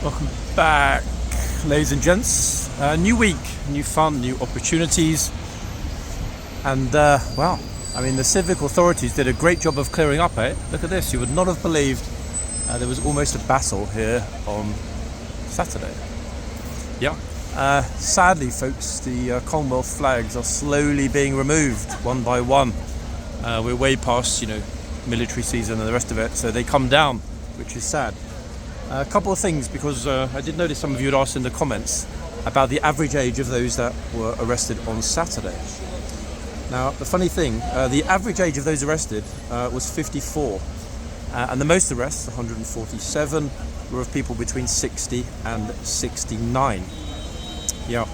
Welcome back, ladies and gents. New week, new fun, new opportunities. And, well, I mean, the civic authorities did a great job of clearing up, eh? Look at this, you would not have believed there was almost a battle here on Saturday. Yeah. Sadly, folks, the Commonwealth flags are slowly being removed one by one. We're way past, military season and the rest of it, so they come down, which is sad. A couple of things, because I did notice some of you had asked in the comments about the average age of those that were arrested on Saturday. Now, the funny thing, the average age of those arrested was 54, and the most arrests, 147, were of people between 60 and 69. Yeah,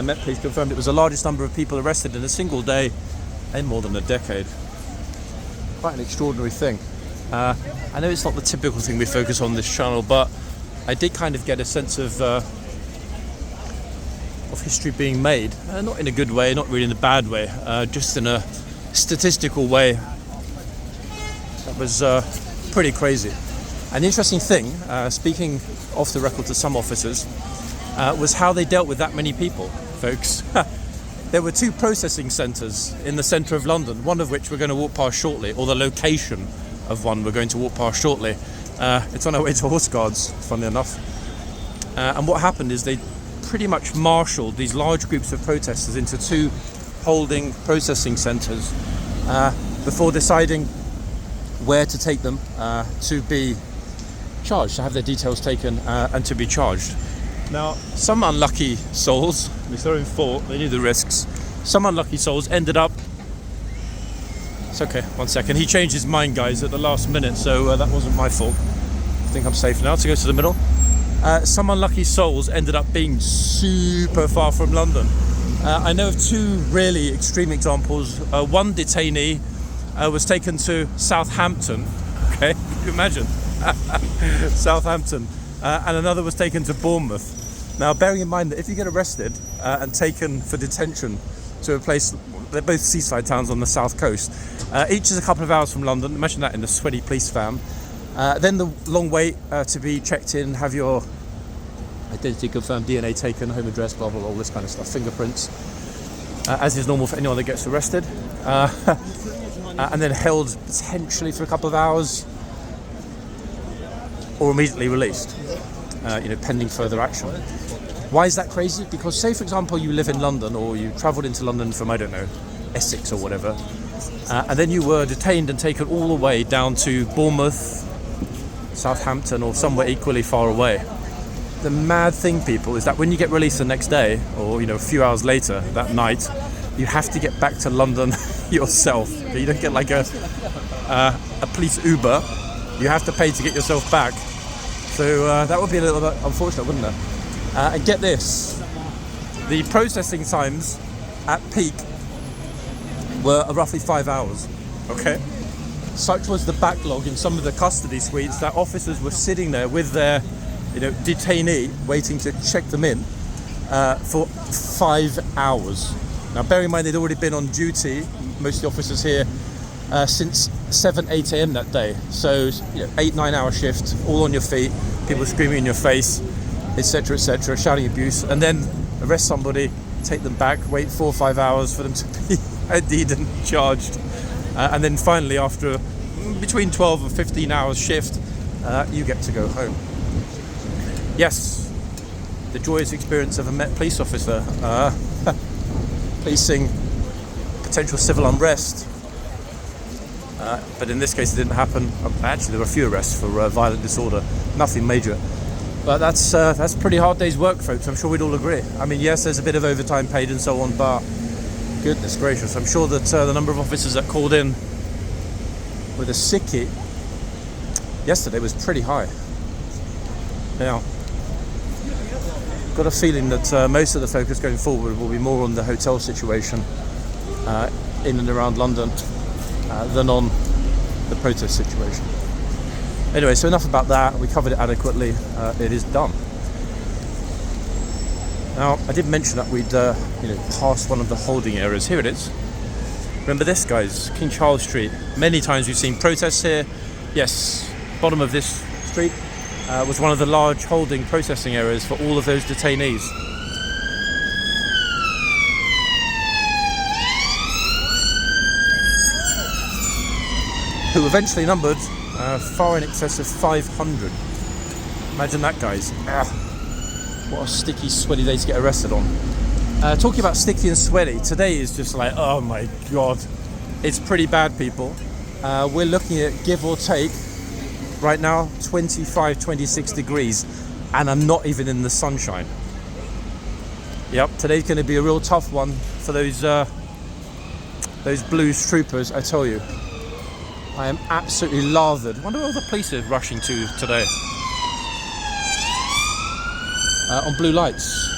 Met Police confirmed it was the largest number of people arrested in a single day in more than a decade. Quite an extraordinary thing. I know it's not the typical thing we focus on this channel, but I did kind of get a sense of history being made, not in a good way, not really in a bad way, just in a statistical way. That was pretty crazy. An interesting thing, speaking off the record to some officers, was how they dealt with that many people, folks. There were two processing centres in the centre of London, one of which we're going to walk past shortly, or the location of one we're going to walk past shortly. It's on our way to Horse Guards, funnily enough. And what happened is they pretty much marshalled these large groups of protesters into two holding processing centres before deciding where to take them to be charged, to have their details taken and to be charged. Now, some unlucky souls, it's their own fault, they knew the risks, some unlucky souls ended up... It's okay, 1 second. He changed his mind, guys, at the last minute, so that wasn't my fault. I think I'm safe now to go to the middle. Some unlucky souls ended up being super far from London. I know of two really extreme examples. One detainee was taken to Southampton. Okay, can you imagine? Southampton. And another was taken to Bournemouth. Now, bearing in mind that if you get arrested and taken for detention to a place, they're both seaside towns on the south coast, each is a couple of hours from London. Imagine that in the sweaty police van. Then the long wait to be checked in, have your identity confirmed, DNA taken, home address, blah, blah, blah, all this kind of stuff, fingerprints, as is normal for anyone that gets arrested. And then held potentially for a couple of hours or immediately released, pending further action. Why is that crazy? Because say, for example, you live in London or you travelled into London from, I don't know, Essex or whatever, and then you were detained and taken all the way down to Bournemouth, Southampton or somewhere equally far away. The mad thing, people, is that when you get released the next day or, a few hours later that night, you have to get back to London yourself. You don't get like a police Uber. You have to pay to get yourself back. So that would be a little bit unfortunate, wouldn't it? And get this, the processing times at peak were roughly 5 hours, okay? Such was the backlog in some of the custody suites that officers were sitting there with their, detainee waiting to check them in for 5 hours. Now, bear in mind they'd already been on duty, most of the officers here, since 8 a.m. that day. So, 8-9 hour shift, all on your feet, people screaming in your face, etc., shouting abuse, and then arrest somebody, take them back, wait 4 or 5 hours for them to be ID'd and charged, and then finally, after between 12 and 15 hours shift, you get to go home. Yes, the joyous experience of a Met police officer policing potential civil unrest, but in this case it didn't happen. Actually, there were a few arrests for violent disorder, nothing major. But that's a pretty hard day's work, folks. I'm sure we'd all agree. I mean, yes, there's a bit of overtime paid and so on, but goodness gracious, I'm sure that the number of officers that called in with a sickie yesterday was pretty high. Now, got a feeling that most of the focus going forward will be more on the hotel situation in and around London than on the protest situation. Anyway, so enough about that. We covered it adequately. It is done. Now, I did mention that we'd passed one of the holding areas. Here it is. Remember this, guys? King Charles Street. Many times we've seen protests here. Yes, bottom of this street. was one of the large holding processing areas for all of those detainees. Who eventually numbered far in excess of 500. Imagine that, guys. What a sticky, sweaty day to get arrested on. Talking about sticky and sweaty, today is just like, oh my god. It's pretty bad, people. We're looking at, give or take, right now, 25, 26 degrees, and I'm not even in the sunshine. Yep, today's going to be a real tough one for those blues troopers, I tell you. I am absolutely lathered. I wonder where all the police are rushing to today. On blue lights.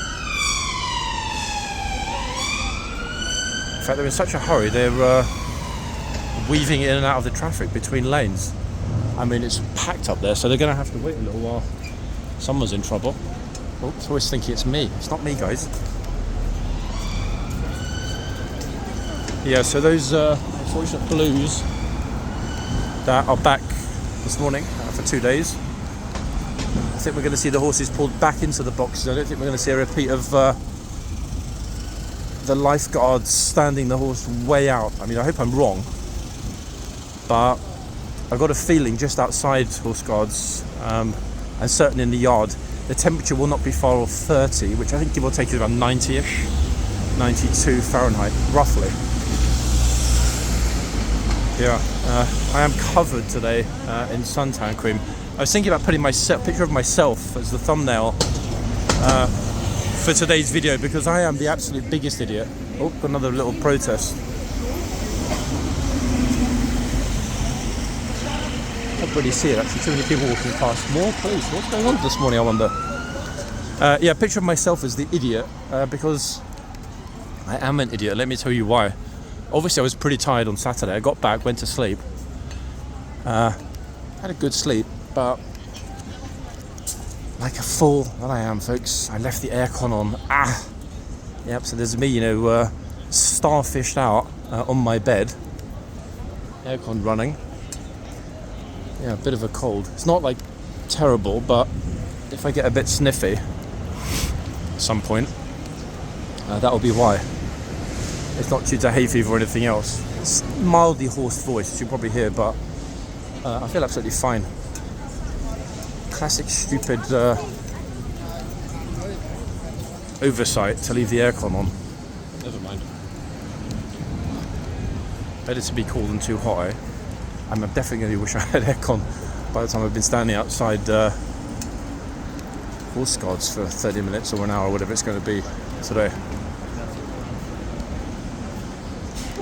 In fact, they're in such a hurry, they're weaving in and out of the traffic between lanes. I mean, it's packed up there, so they're going to have to wait a little while. Someone's in trouble. Oh, it's always thinking it's me. It's not me, guys. Yeah, so those unfortunate blues that are back this morning for 2 days. I think we're going to see the horses pulled back into the boxes. I don't think we're going to see a repeat of the lifeguards standing the horse way out. I mean, I hope I'm wrong, but I've got a feeling just outside horse guards and certainly in the yard, the temperature will not be far off 30, which I think give or take is about 90-ish, 92 Fahrenheit, roughly. Yeah, I am covered today in suntan cream. I was thinking about putting my picture of myself as the thumbnail for today's video because I am the absolute biggest idiot. Oh, got another little protest. I can't really see it actually, too many people walking past. More police, what's going on this morning I wonder? Yeah, picture of myself as the idiot because I am an idiot, let me tell you why. Obviously I was pretty tired on Saturday, I got back, went to sleep. Had a good sleep, but like a fool that I am, folks, I left the aircon on. Yep, so there's me, you know, starfished out on my bed. Aircon running. Yeah, a bit of a cold. It's not like terrible, but if I get a bit sniffy at some point, that'll be why. It's not due to hay fever or anything else. It's mildly hoarse voice, as you probably hear, but I feel absolutely fine. Classic stupid oversight to leave the aircon on. Never mind. Better to be cool than too hot, eh? I'm definitely going to wish I had aircon by the time I've been standing outside horse guards for 30 minutes or an hour, whatever it's going to be today.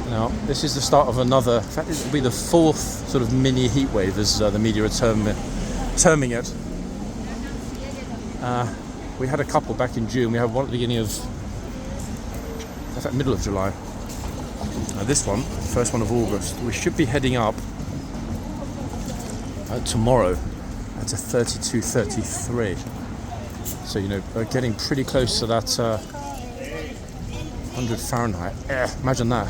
Now, this is the start of another, in fact, it will be the fourth sort of mini heat wave, as the media are terming it. We had a couple back in June, we had one at the beginning of, in fact, middle of July. This one, first one of August, we should be heading up tomorrow to 32, 33. So, you know, we're getting pretty close to that 100 Fahrenheit. Imagine that.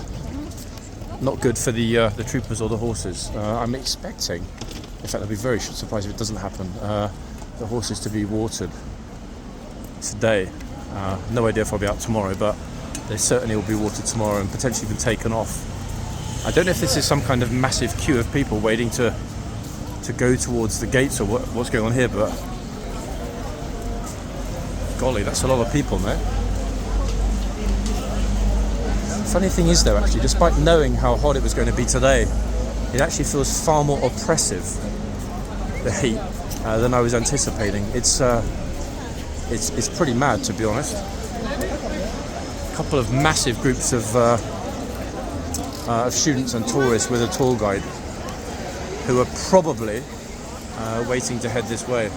Not good for the troopers or the horses. I'm expecting, in fact I'd be very surprised if it doesn't happen, the horses to be watered today. No idea if I'll be out tomorrow, but they certainly will be watered tomorrow and potentially even taken off. I don't know if this is some kind of massive queue of people waiting to go towards the gates or what's going on here, but golly, that's a lot of people, mate. Funny thing is though, actually, despite knowing how hot it was going to be today, it actually feels far more oppressive, the heat, than I was anticipating. It's pretty mad, to be honest. A couple of massive groups of students and tourists with a tour guide who are probably waiting to head this way.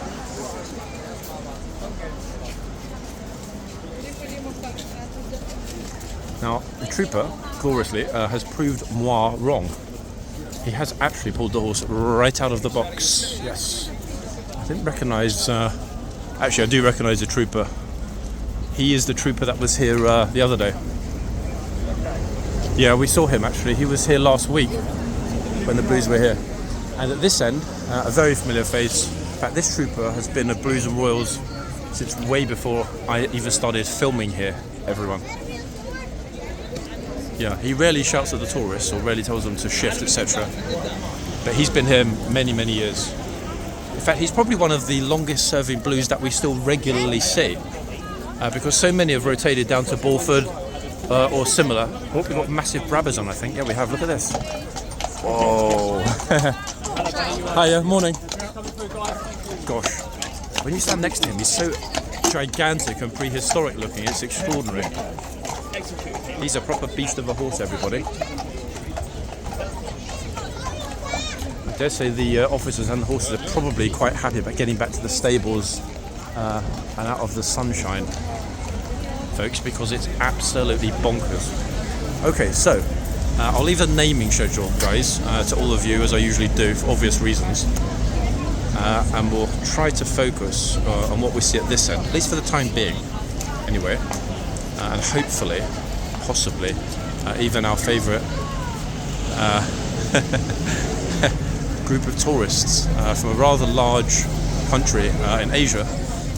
Now, the trooper, gloriously, has proved moi wrong. He has actually pulled the horse right out of the box. Yes. I didn't recognise... actually, I do recognise the trooper. He is the trooper that was here the other day. Yeah, we saw him, actually. He was here last week when the Blues were here. And at this end, a very familiar face, In fact, this trooper has been at Blues and Royals since way before I even started filming here, everyone. Yeah, he rarely shouts at the tourists or rarely tells them to shift, etc. But he's been here many, many years. In fact, he's probably one of the longest serving Blues that we still regularly see. Because so many have rotated down to Bulford or similar. Oh, we've got massive brabbers on, I think. Yeah, we have. Look at this. Whoa. Hiya, morning. Gosh, when you stand next to him, he's so gigantic and prehistoric looking. It's extraordinary. He's a proper beast of a horse, everybody. I dare say the officers and the horses are probably quite happy about getting back to the stables and out of the sunshine, folks, because it's absolutely bonkers. Okay, so I'll leave the naming schedule, guys, to all of you, as I usually do, for obvious reasons. And we'll try to focus on what we see at this end, at least for the time being, anyway. And hopefully, possibly, even our favourite group of tourists from a rather large country in Asia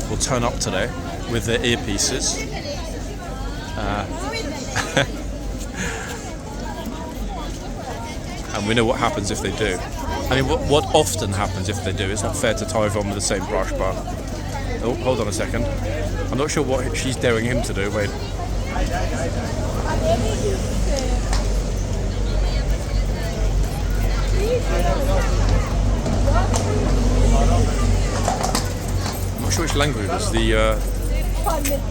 will turn up today with their earpieces. And we know what happens if they do. I mean, what often happens if they do. It's not fair to tie everyone with the same brush, but... Oh, hold on a second. I'm not sure what she's daring him to do. Wait. I'm not sure which language it is.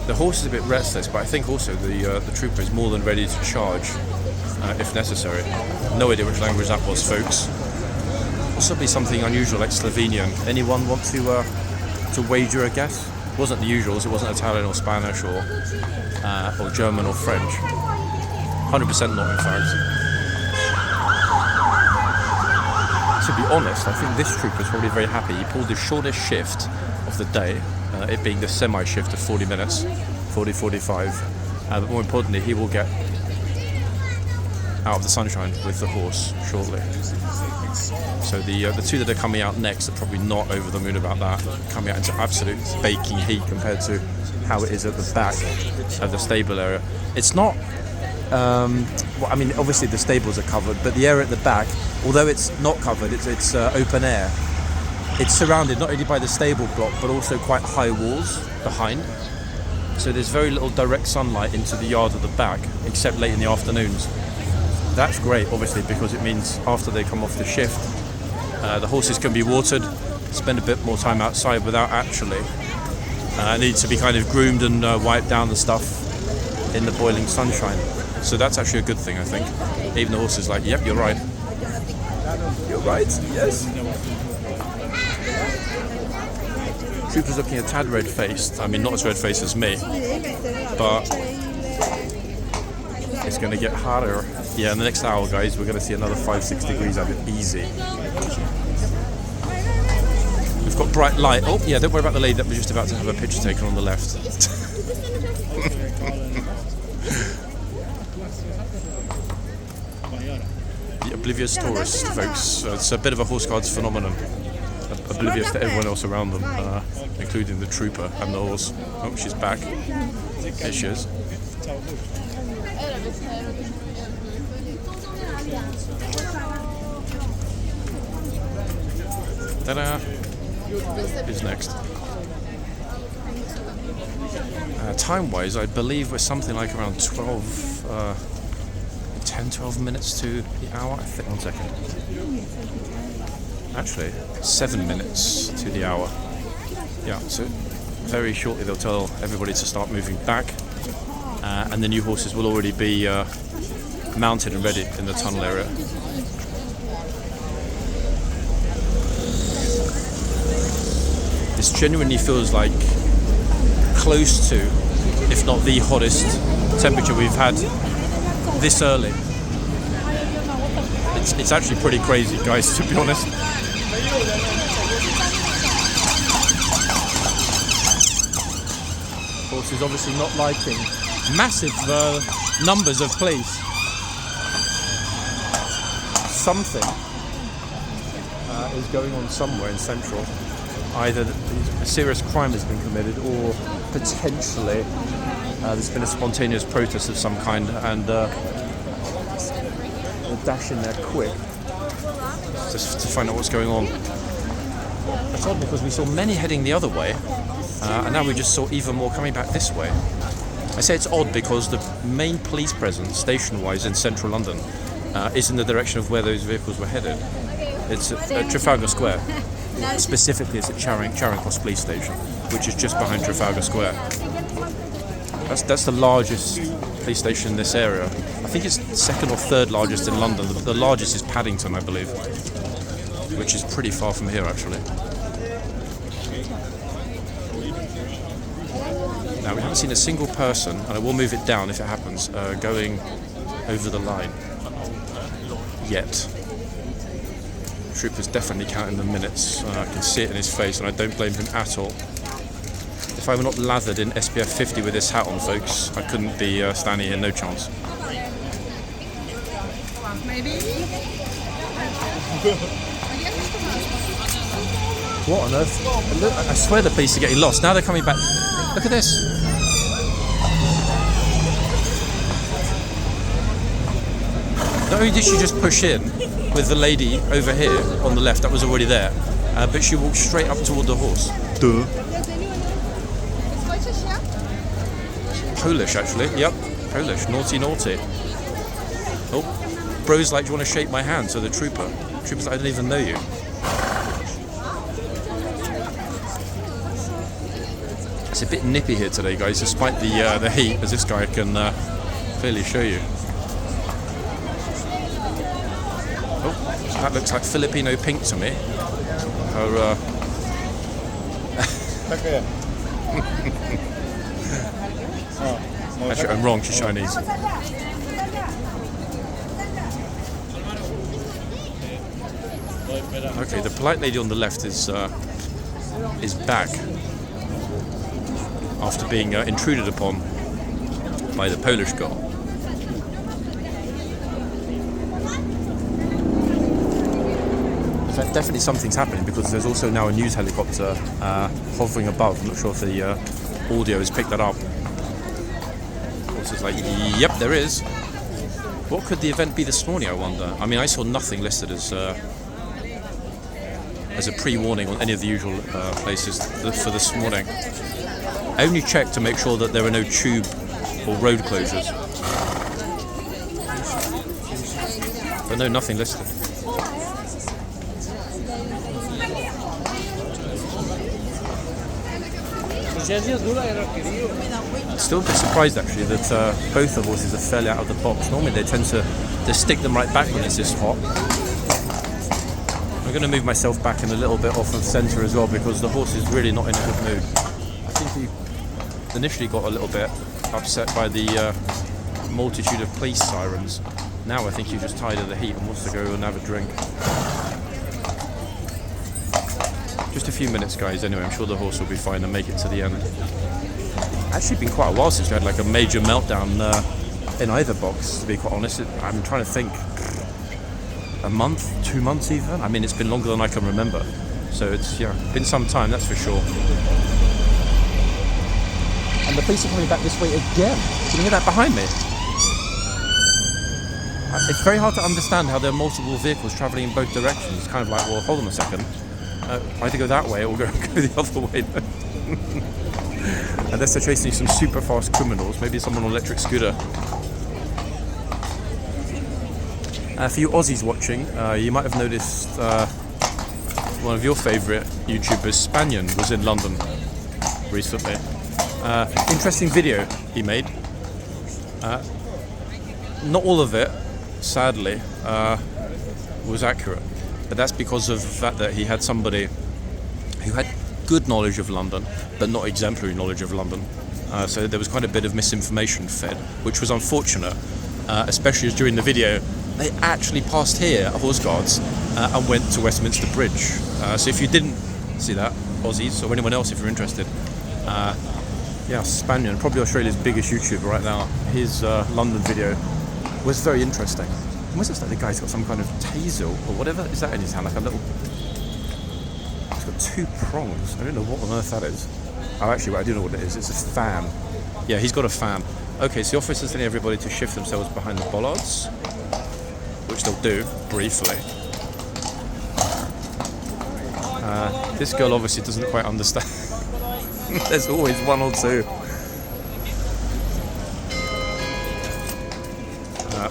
The horse is a bit restless, but I think also the trooper is more than ready to charge if necessary. No idea which language that was, folks. Possibly something unusual like Slovenian. Anyone want to wager a guess? It wasn't the usuals. It wasn't Italian or Spanish or German or French. 100% not, in fact. To be honest, I think this trooper is probably very happy. He pulled the shortest shift of the day, it being the semi-shift of 40 minutes, 40-45. But more importantly, he will get out of the sunshine with the horse shortly. So the two that are coming out next are probably not over the moon about that, coming out into absolute baking heat compared to how it is at the back of the stable area. It's not, well, I mean, obviously the stables are covered, but the area at the back, although it's not covered, it's open air. It's surrounded not only by the stable block, but also quite high walls behind. So there's very little direct sunlight into the yard at the back, except late in the afternoons. That's great, obviously, because it means after they come off the shift, the horses can be watered, spend a bit more time outside without actually need to be kind of groomed and wiped down the stuff in the boiling sunshine. So that's actually a good thing, I think. Even the horse is like, yep, you're right. You're right, yes. Trooper's looking a tad red-faced. I mean, not as red-faced as me, but it's going to get harder. Yeah, in the next hour, guys, we're going to see another 5-6 degrees of it, easy. We've got bright light. Oh, yeah, don't worry about the lady that was just about to have a picture taken on the left. The oblivious tourist, folks. It's a bit of a horse guards phenomenon. Oblivious to everyone else around them, including the trooper and the horse. Oh, she's back. There she is. Ta-da! Who's next? Time-wise, I believe we're something like around 10-12 minutes to the hour. I think. 1 second. Actually, 7 minutes to the hour. Yeah, so very shortly they'll tell everybody to start moving back, and the new horses will already be mounted and ready in the tunnel area. This genuinely feels like close to, if not the hottest temperature we've had this early. It's actually pretty crazy, guys, to be honest. Horse is obviously not liking massive numbers of police. Something is going on somewhere in Central. either a serious crime has been committed or potentially there's been a spontaneous protest of some kind, and they'll dash in there quick just to find out what's going on. It's odd because we saw many heading the other way, and now we just saw even more coming back this way. I say it's odd because the main police presence, station-wise, in central London is in the direction of where those vehicles were headed. It's at Trafalgar Square. Specifically, it's at Charing Cross Police Station, which is just behind Trafalgar Square. That's the largest police station in this area. I think it's second or third largest in London. The largest is Paddington, I believe, which is pretty far from here, actually. Now, we haven't seen a single person, and I will move it down if it happens, going over the line yet. Trooper's definitely counting the minutes. I can see it in his face, and I don't blame him at all. If I were not lathered in SPF 50 with this hat on, folks, I couldn't be standing here, no chance. What on earth? Look, I swear the police are getting lost. Now they're coming back. Look at this. Not only did she just push in with the lady over here on the left that was already there, but she walked straight up toward the horse. Duh. Polish, actually. Yep, Polish. Naughty, naughty. Oh, bro's like, do you want to shake my hand? So the trooper's like, I don't even know you. It's a bit nippy here today, guys, despite the heat, as this guy can clearly show you. Oh, that looks like Filipino pink to me. Her, Actually, I'm wrong, she's Chinese. Okay, the polite lady on the left is back after being intruded upon by the Polish girl. In fact, definitely something's happening because there's also now a news helicopter hovering above. I'm not sure if the audio has picked that up. It's like, yep, there is. What could the event be this morning, I wonder? I mean, I saw nothing listed as a pre-warning on any of the usual places for this morning. I only checked to make sure that there are no tube or road closures. But no, nothing listed. Still a bit surprised actually that both the horses are fairly out of the box. Normally they tend to stick them right back when it's this hot. I'm going to move myself back in a little bit off of centre as well because the horse is really not in a good mood. I think he initially got a little bit upset by the multitude of police sirens. Now I think he's just tired of the heat and wants to go and have a drink. Just a few minutes, guys, anyway. I'm sure the horse will be fine and make it to the end. Actually been quite a while since we had like a major meltdown in either box, to be quite honest. I'm trying to think, a month, 2 months even? I mean, it's been longer than I can remember. So it's, yeah, been some time, that's for sure. And the police are coming back this way again. Can you hear that behind me? It's very hard to understand how there are multiple vehicles travelling in both directions. It's kind of like, well, hold on a second. Either go that way or go the other way. Unless they're chasing some super fast criminals, maybe someone on an electric scooter. For you Aussies watching, you might have noticed one of your favourite YouTubers, Spanion, was in London recently. Interesting video he made. Not all of it, sadly, was accurate. But that's because of the fact that he had somebody who had good knowledge of London, but not exemplary knowledge of London. So there was quite a bit of misinformation fed, which was unfortunate, especially as during the video, they actually passed here, Horse Guards, and went to Westminster Bridge. So if you didn't see that, Aussies, or anyone else if you're interested, yeah, Spanion, probably Australia's biggest YouTuber right now, his London video was very interesting. Almost looks like the guy's got some kind of taser or whatever is that in his hand, like a little... It's got 2 prongs. I don't know what on earth that is. Oh, actually, I do know what it is. It's a fan. Yeah, he's got a fan. Okay, so the officer's telling everybody to shift themselves behind the bollards, which they'll do briefly. This girl obviously doesn't quite understand. There's always 1 or 2.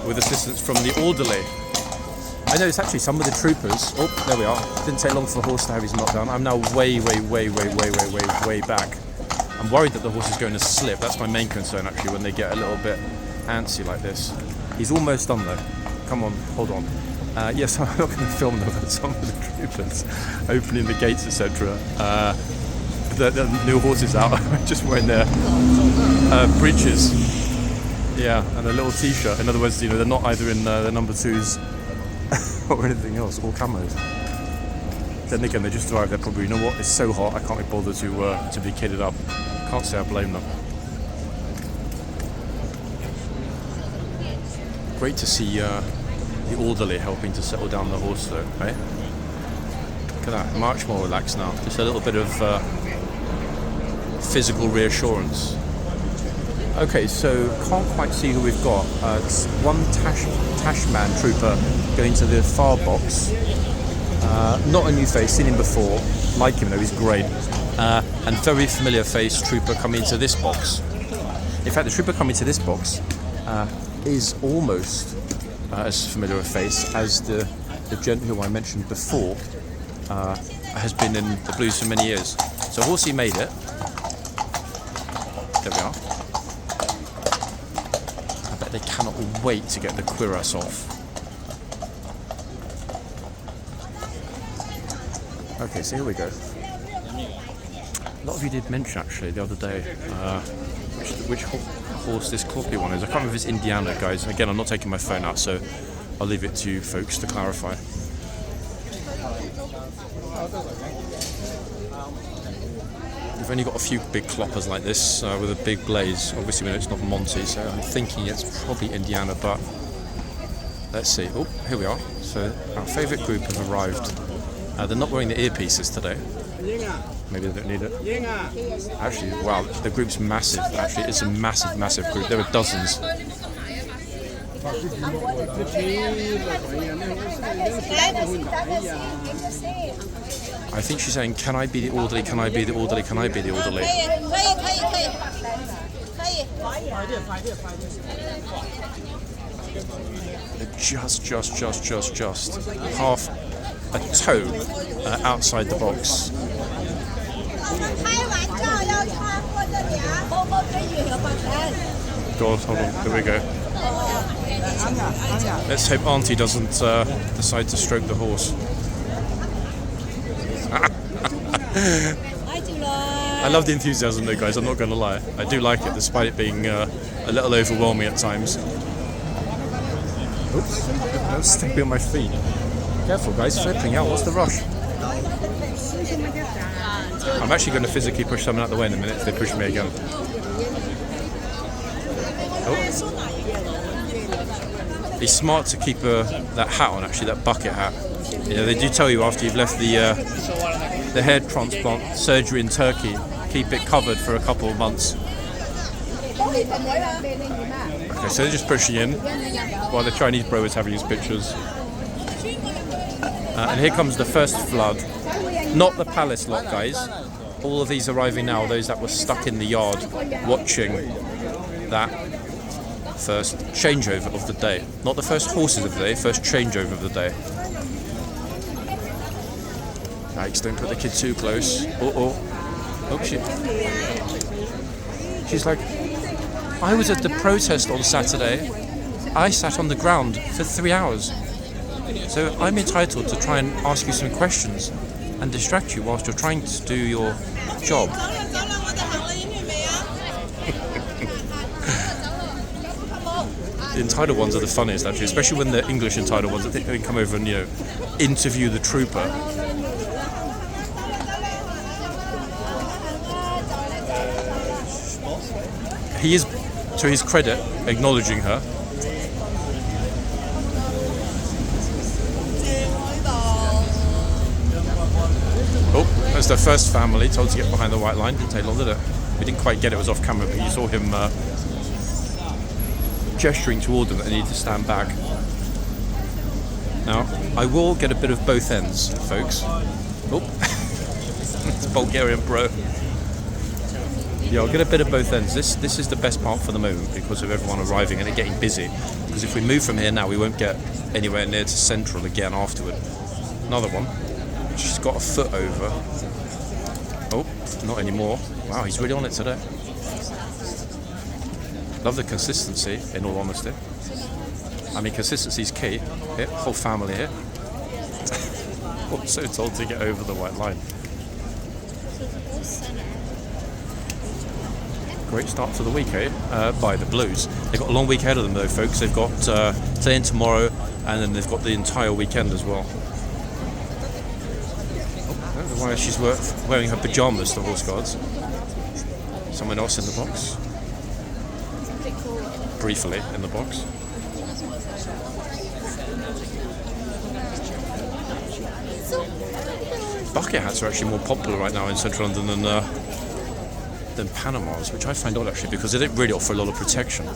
With assistance from the orderly. I noticed actually some of the troopers. Oh, there we are. Didn't take long for the horse to have his knockdown. I'm now way back. I'm worried that the horse is going to slip. That's my main concern actually when they get a little bit antsy like this. He's almost done though. Come on, hold on. Yes, I'm not going to film them, but some of the troopers opening the gates, etc. The new horses out, just wearing their breeches. Yeah, and a little t-shirt. In other words, you know, they're not either in their number 2s or anything else, or camos. Then again, they just arrived. They're probably, you know what? It's so hot. I can't be bothered to be kitted up. Can't say I blame them. Great to see the orderly helping to settle down the horse, though, right? Look at that, much more relaxed now. Just a little bit of physical reassurance. Okay, so can't quite see who we've got. It's one Tashman trooper going to the far box. Not a new face, seen him before. Like him though, he's great. And very familiar face trooper coming to this box. In fact, the trooper coming to this box is almost as familiar a face as the gent who I mentioned before has been in the Blues for many years. So Horsey made it. There we are. I bet they cannot wait to get the cuirass off. Okay, so here we go. A lot of you did mention actually the other day which horse this Cloppy one is. I can't remember if it's Indiana, guys. Again, I'm not taking my phone out, so I'll leave it to you folks to clarify. We've only got a few big cloppers like this with a big blaze. Obviously, we know it's not Monty, so I'm thinking it's probably Indiana, but let's see. Oh, here we are. So our favourite group have arrived. They're not wearing the earpieces today. Maybe they don't need it. Actually, wow, the group's massive. Actually, it's a massive group. There are dozens. I think she's saying, can I be the orderly, can I be the orderly, can I be the orderly? Just half a toe outside the box. God, hold on, here we go. Let's hope Auntie doesn't decide to stroke the horse. I love the enthusiasm though, guys, I'm not going to lie. I do like it, despite it being a little overwhelming at times. Oops, don't stick me on my feet. Careful, guys, flipping out, what's the rush? I'm actually going to physically push someone out the way in a minute if they push me again. Oh. It's smart to keep that hat on, actually, that bucket hat. You know, they do tell you after you've left the hair transplant surgery in Turkey, keep it covered for a couple of months. Okay, so they're just pushing in while the Chinese bro is having his pictures. And here comes the first flood. Not the palace lot, guys. All of these arriving now, those that were stuck in the yard watching that first changeover of the day. Not the first horses of the day, first changeover of the day. Yikes, don't put the kid too close. Oh shit. She's like, I was at the protest on Saturday. I sat on the ground for 3 hours. So I'm entitled to try and ask you some questions and distract you whilst you're trying to do your job. The entitled ones are the funniest, actually, especially when they're English entitled ones. I think they can come over and, you know, interview the trooper. He is, to his credit, acknowledging her. Oh, was the first family told to get behind the white line. Didn't take long, did it? We didn't quite get it. It was off camera, but you saw him gesturing toward them that they need to stand back. Now, I will get a bit of both ends, folks. Oh, it's Bulgarian bro. Yeah, I'll get a bit of both ends. This is the best part for the moment because of everyone arriving and it getting busy. Because if we move from here now, we won't get anywhere near to Central again afterward. Another one. She's got a foot over. Oh, not anymore. Wow, he's really on it today. Love the consistency, in all honesty. I mean, consistency is key. Here, whole family here. Also told to get over the white line. Great start to the week, eh? By the Blues. They've got a long week ahead of them, though, folks. They've got today and tomorrow, and then they've got the entire weekend as well. I don't know why she's wearing her pyjamas, the horse guards. Someone else in the box. Briefly in the box. Bucket hats are actually more popular right now in central London than Panamas, which I find odd actually because they don't really offer a lot of protection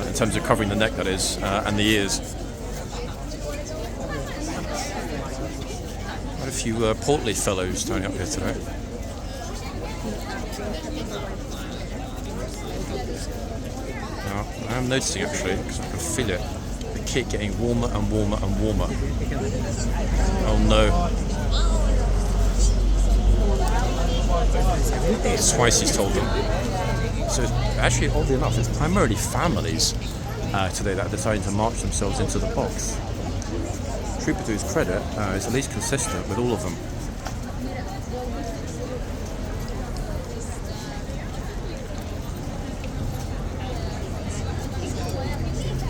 in terms of covering the neck, that is, and the ears. Quite a few portly fellows turning up here today. Now, I am noticing actually, because I can feel it, the kit getting warmer and warmer and warmer. Oh no. Twice he's told them. So actually, oddly enough, it's primarily families today that are deciding to march themselves into the box. Trooper, to his credit, is at least consistent with all of them.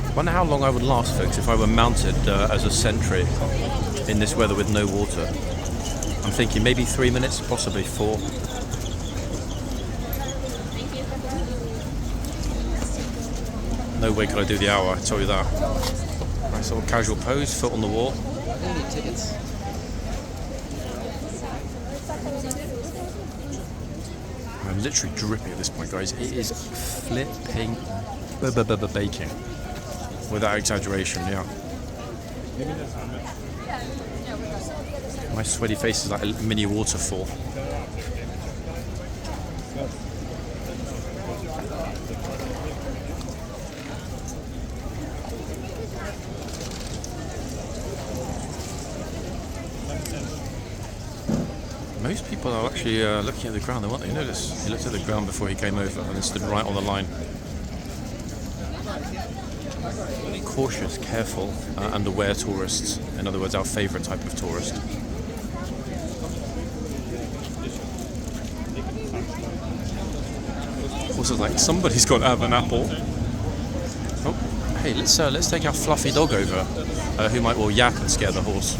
I wonder how long I would last, folks, if I were mounted as a sentry in this weather with no water. I'm thinking maybe 3 minutes, possibly 4. No way could I do the hour, I tell you that. Nice little casual pose, foot on the wall. I'm literally dripping at this point, guys. It is flipping baking. Without exaggeration, yeah. My sweaty face is like a mini waterfall. Most people are actually looking at the ground. They want to notice. He looked at the ground before he came over and then stood right on the line. Cautious, careful, and aware tourists. In other words, our favourite type of tourist. Also, like somebody's got to have an apple. Oh, hey, let's take our fluffy dog over, who might well yap and scare the horse.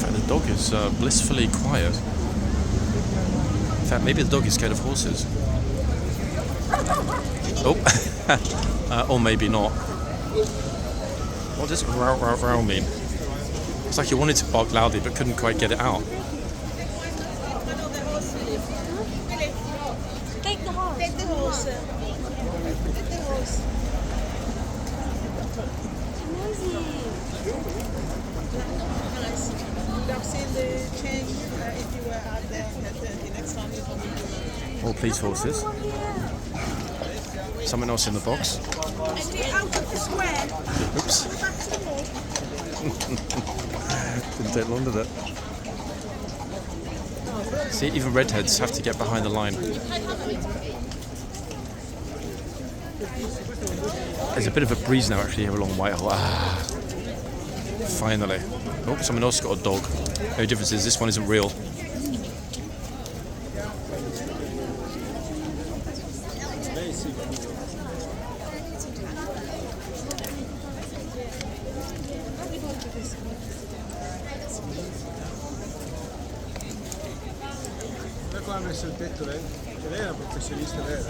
The dog is blissfully quiet. In fact, maybe the dog is scared of horses. Oh, or maybe not. What does row row row mean? It's like he wanted to bark loudly but couldn't quite get it out. Take the horse. Take the horse. Take the horse. I've seen the change if you were out there at the next time you told me. All please horses. Someone else in the box. Out of the square. Oops. Didn't take long, did it? See, even redheads have to get behind the line. There's a bit of a breeze now actually here along Whitehall. Ah, finally. Oh, someone else got a dog. No difference is this one isn't real. qua ha messo il tetto lei, che lei è una professionista vera.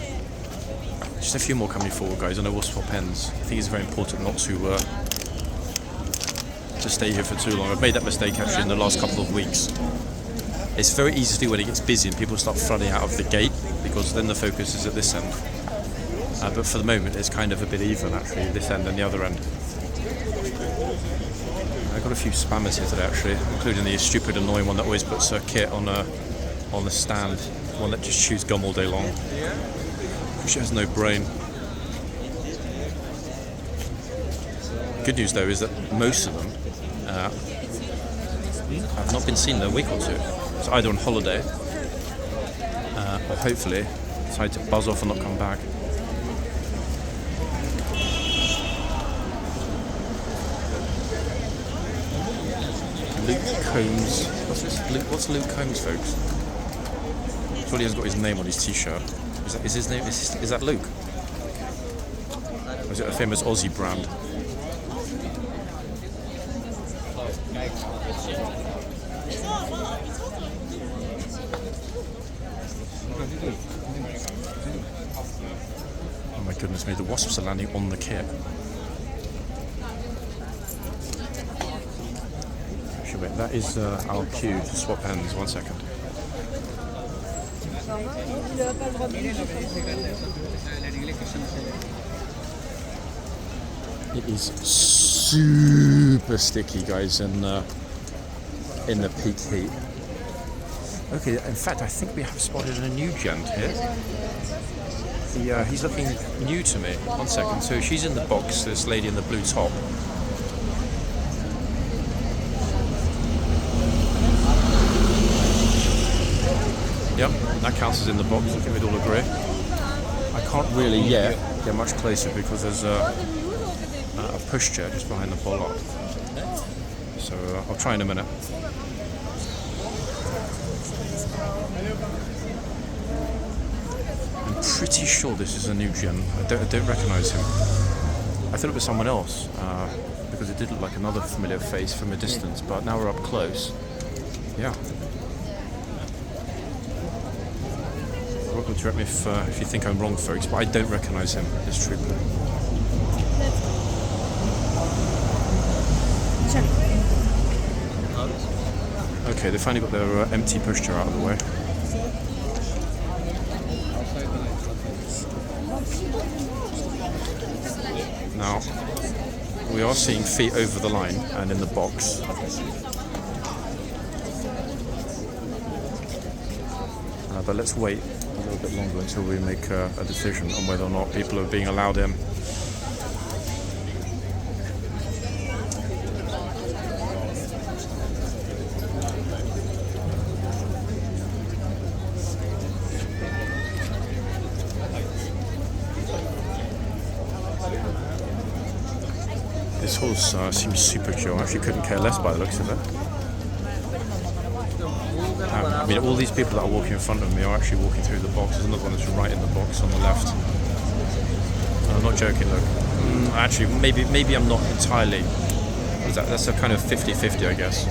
Just a few more coming forward, guys. I know we'll swap ends. I think it's very important not to stay here for too long. I've made that mistake actually in the last couple of weeks. It's very easy to do when it gets busy and people start flooding out of the gate, because then the focus is at this end. But for the moment, it's kind of a bit even actually, this end and the other end. I got a few spammers here today actually, including the stupid, annoying one that always puts a kit on the stand, one that just chews gum all day long. She has no brain. Good news though is that most of them have not been seen in a week or two. It's either on holiday or hopefully decide to buzz off and not come back. Luke Combs. What's Luke Combs, folks? Surely he has got his name on his t-shirt. Is his name? Is that Luke? Or is it a famous Aussie brand? Oh my goodness me, the wasps are landing on the kit. Actually, wait, that is our cue to swap ends. 1 second. It is super sticky, guys, in the peak heat. Okay, in fact, I think we have spotted a new gent here. He's looking new to me. 1 second. So she's in the box, this lady in the blue top. Yep, that counts as in the box, I think we'd all agree. I can't really yet get much closer because there's a pushchair just behind the bollard. So I'll try in a minute. I'm pretty sure this is a new gent. I don't recognise him. I thought it was someone else because it did look like another familiar face from a distance, but now we're up close. Yeah. Welcome to correct me if you think I'm wrong, folks, but I don't recognise him, this trooper. Okay, they finally got their empty pushchair out of the way. Now, we are seeing feet over the line and in the box. But let's wait a little bit longer until we make a decision on whether or not people are being allowed in. This horse seems super chill. I actually couldn't care less by the looks of it. I mean, all these people that are walking in front of me are actually walking through the box. There's another one that's right in the box on the left. I'm not joking, look. Actually, maybe I'm not entirely. That's a kind of 50-50, I guess.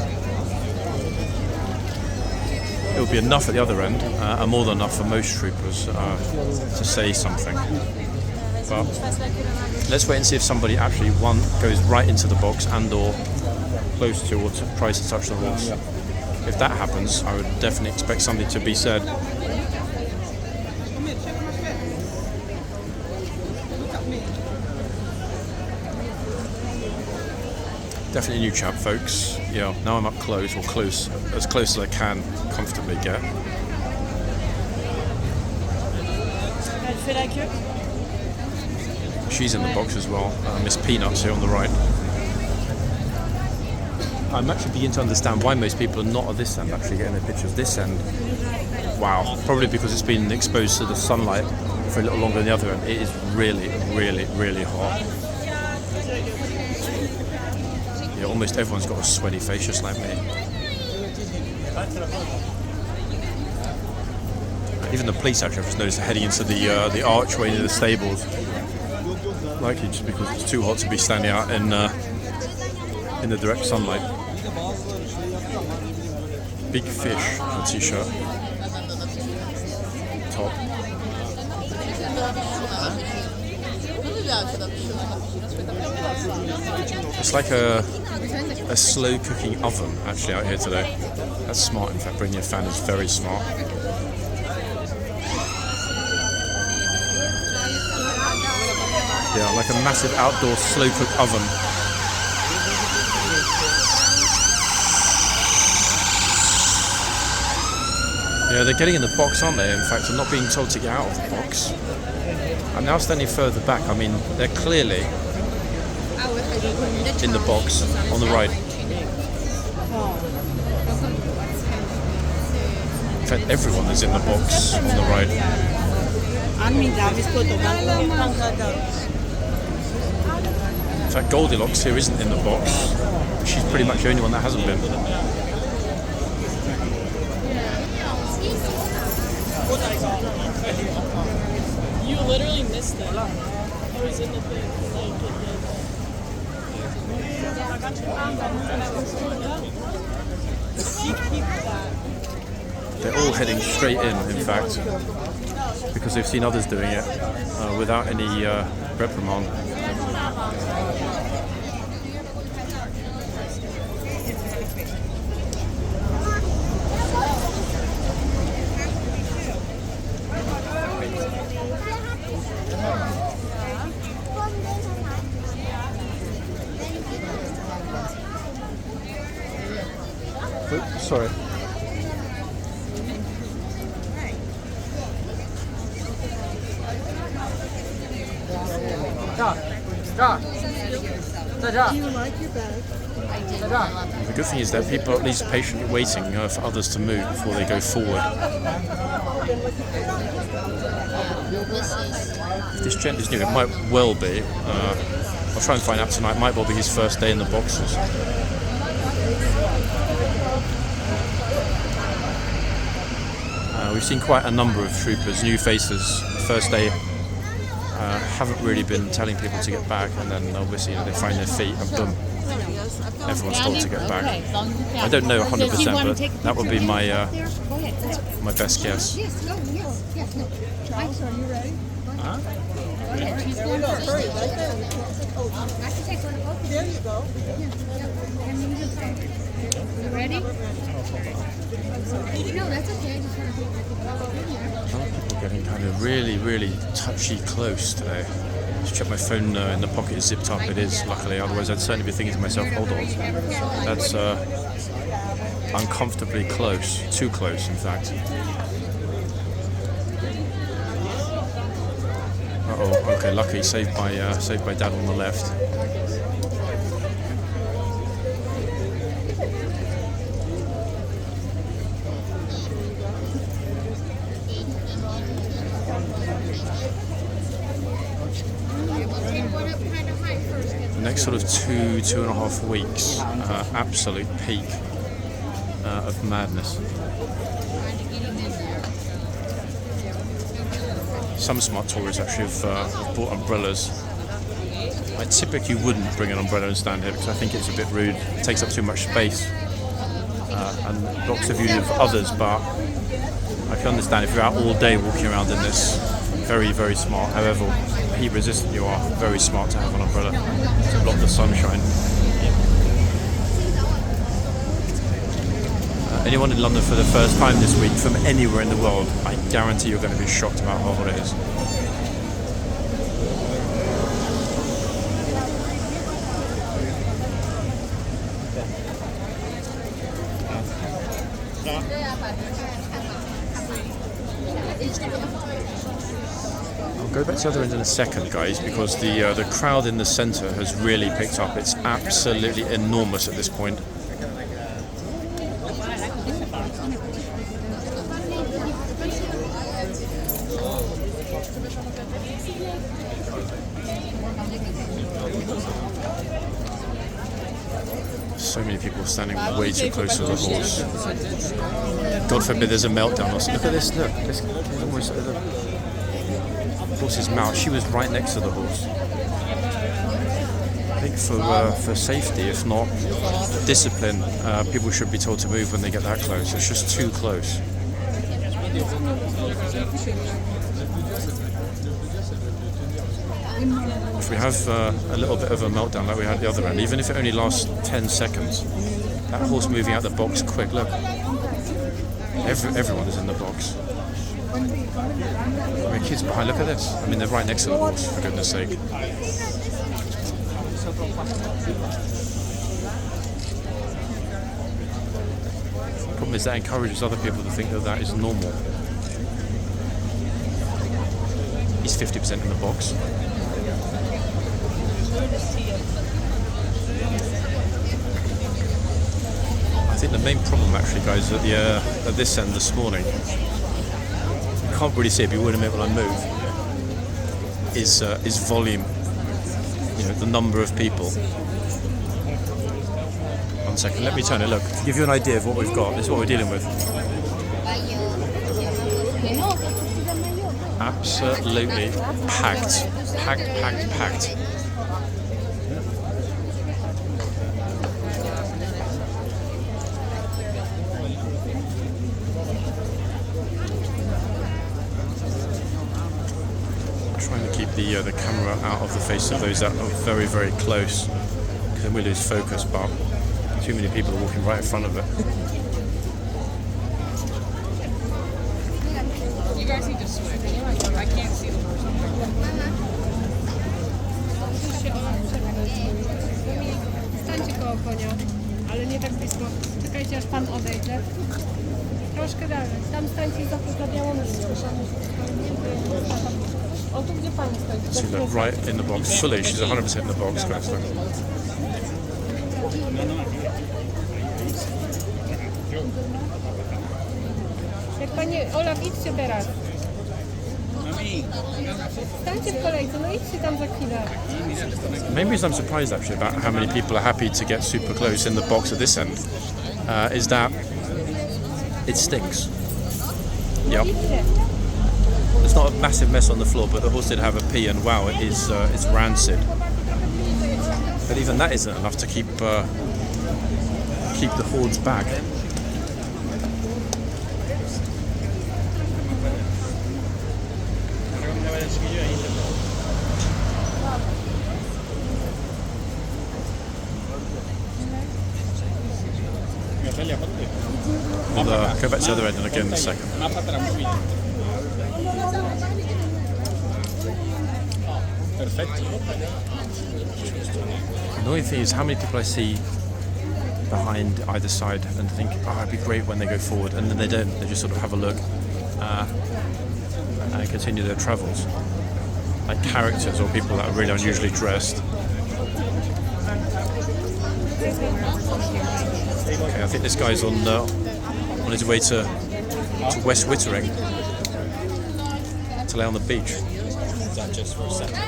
It would be enough at the other end, and more than enough for most troopers to say something. But let's wait and see if somebody actually, one, goes right into the box and or close to or tries to touch the horse. If that happens, I would definitely expect something to be said. Definitely a new chap, folks. Yeah, now I'm up close, or close, as close as I can comfortably get. She's in the box as well. Miss Peanuts here on the right. I'm actually beginning to understand why most people are not at this end actually getting their pictures. This end, wow, probably because it's been exposed to the sunlight for a little longer than the other end. It is really, really, really hot. Yeah, almost everyone's got a sweaty face just like me. Even the police actually, I've just noticed, are heading into the archway near the stables. Likely just because it's too hot to be standing out in the direct sunlight. Big fish on a t-shirt. top. It's like a slow cooking oven actually out here today. That's smart. In fact, bringing a fan is very smart. Yeah, like a massive outdoor slow cook oven. Yeah, they're getting in the box, aren't they? In fact, I'm not being told to get out of the box. I'm now standing further back. I mean, they're clearly in the box on the right. In fact, everyone is in the box on the right. In fact, Goldilocks here isn't in the box. She's pretty much the only one that hasn't been. You literally missed it. I was in the thing. They're all heading straight in fact, because they've seen others doing it without any reprimand. Oops, sorry. Do you like your bag? The good thing is that people are at least patiently waiting for others to move before they go forward. If this gent is new, it might well be. I'll try and find out tonight. It might well be his first day in the boxes. We've seen quite a number of troopers, new faces, first day, haven't really been telling people to get back, and then obviously they find their feet and boom, everyone's told to get back. I don't know 100%, but that would be my my best guess. Are you ready? Huh? There you go. You ready? No, that's okay. I just want to People getting kind of really touchy close today. Just check my phone in the pocket is zipped up. It is, luckily, otherwise I'd certainly be thinking to myself, hold on, that's uncomfortably close, too close in fact. Uh-oh, okay, lucky, saved by Dad on the left. Next sort of 2.5 weeks, absolute peak of madness. Some smart tourists actually have bought umbrellas. I typically wouldn't bring an umbrella and stand here because I think it's a bit rude. It takes up too much space and blocks the view of others, but I can understand if you're out all day walking around in this. Very smart. However, heat resistant you are, very smart to have an umbrella to block the sunshine. Anyone in London for the first time this week from anywhere in the world, I guarantee you're going to be shocked about how hot it is. I'll go back to the other end in a second, guys, because the crowd in the centre has really picked up. It's absolutely enormous at this point. So many people standing way too close to the horse. God forbid there's a meltdown or something. Look at this, look. This is almost the horse's mouth. She was right next to the horse. I think for safety, if not discipline, people should be told to move when they get that close. It's just too close. If we have a little bit of a meltdown like we had at the other end, even if it only lasts 10 seconds, that horse moving out the box quick, look. Everyone is in the box. I mean, kids behind, look at this. I mean, they're right next to the horse, for goodness sake. Problem is that encourages other people to think that that is normal. He's 50% in the box. I think the main problem actually, guys, at this end this morning, you can't really see it, but you would admit when I move, is volume. You know, the number of people. 1 second, let me turn it. Look, to give you an idea of what we've got, this is what we're dealing with. Absolutely packed. Packed. Trying to keep the camera out of the face of those that are very, very close, because then we lose focus, but too many people are walking right in front of it. You guys need to switch. I can't see the person. Stańcie koło konia, ale nie tak blisko. Czekajcie, aż pan odejdzie. Troszkę dalej. Tam stańcie za białą linią. O, tu gdzie pani stoi. See, look, right in the box, fully, she's 100% in the box, guys, look. Jak pani Olaf, idźcie teraz. Stańcie w kolejce, no idźcie tam za chwilę. Main reason I'm surprised actually about how many people are happy to get super close in the box at this end is that it stinks. Yep. It's not a massive mess on the floor, but the horse did have a pee, and wow, it is it's rancid. But even that isn't enough to keep the hordes back. We'll go back to the other end and again in a second. The annoying thing is how many people I see behind either side and think, oh, it'd be great when they go forward, and then they don't. They just sort of have a look and continue their travels. Like characters or people that are really unusually dressed. Okay, I think this guy's on his way to West Wittering to lay on the beach. Is that just for a second?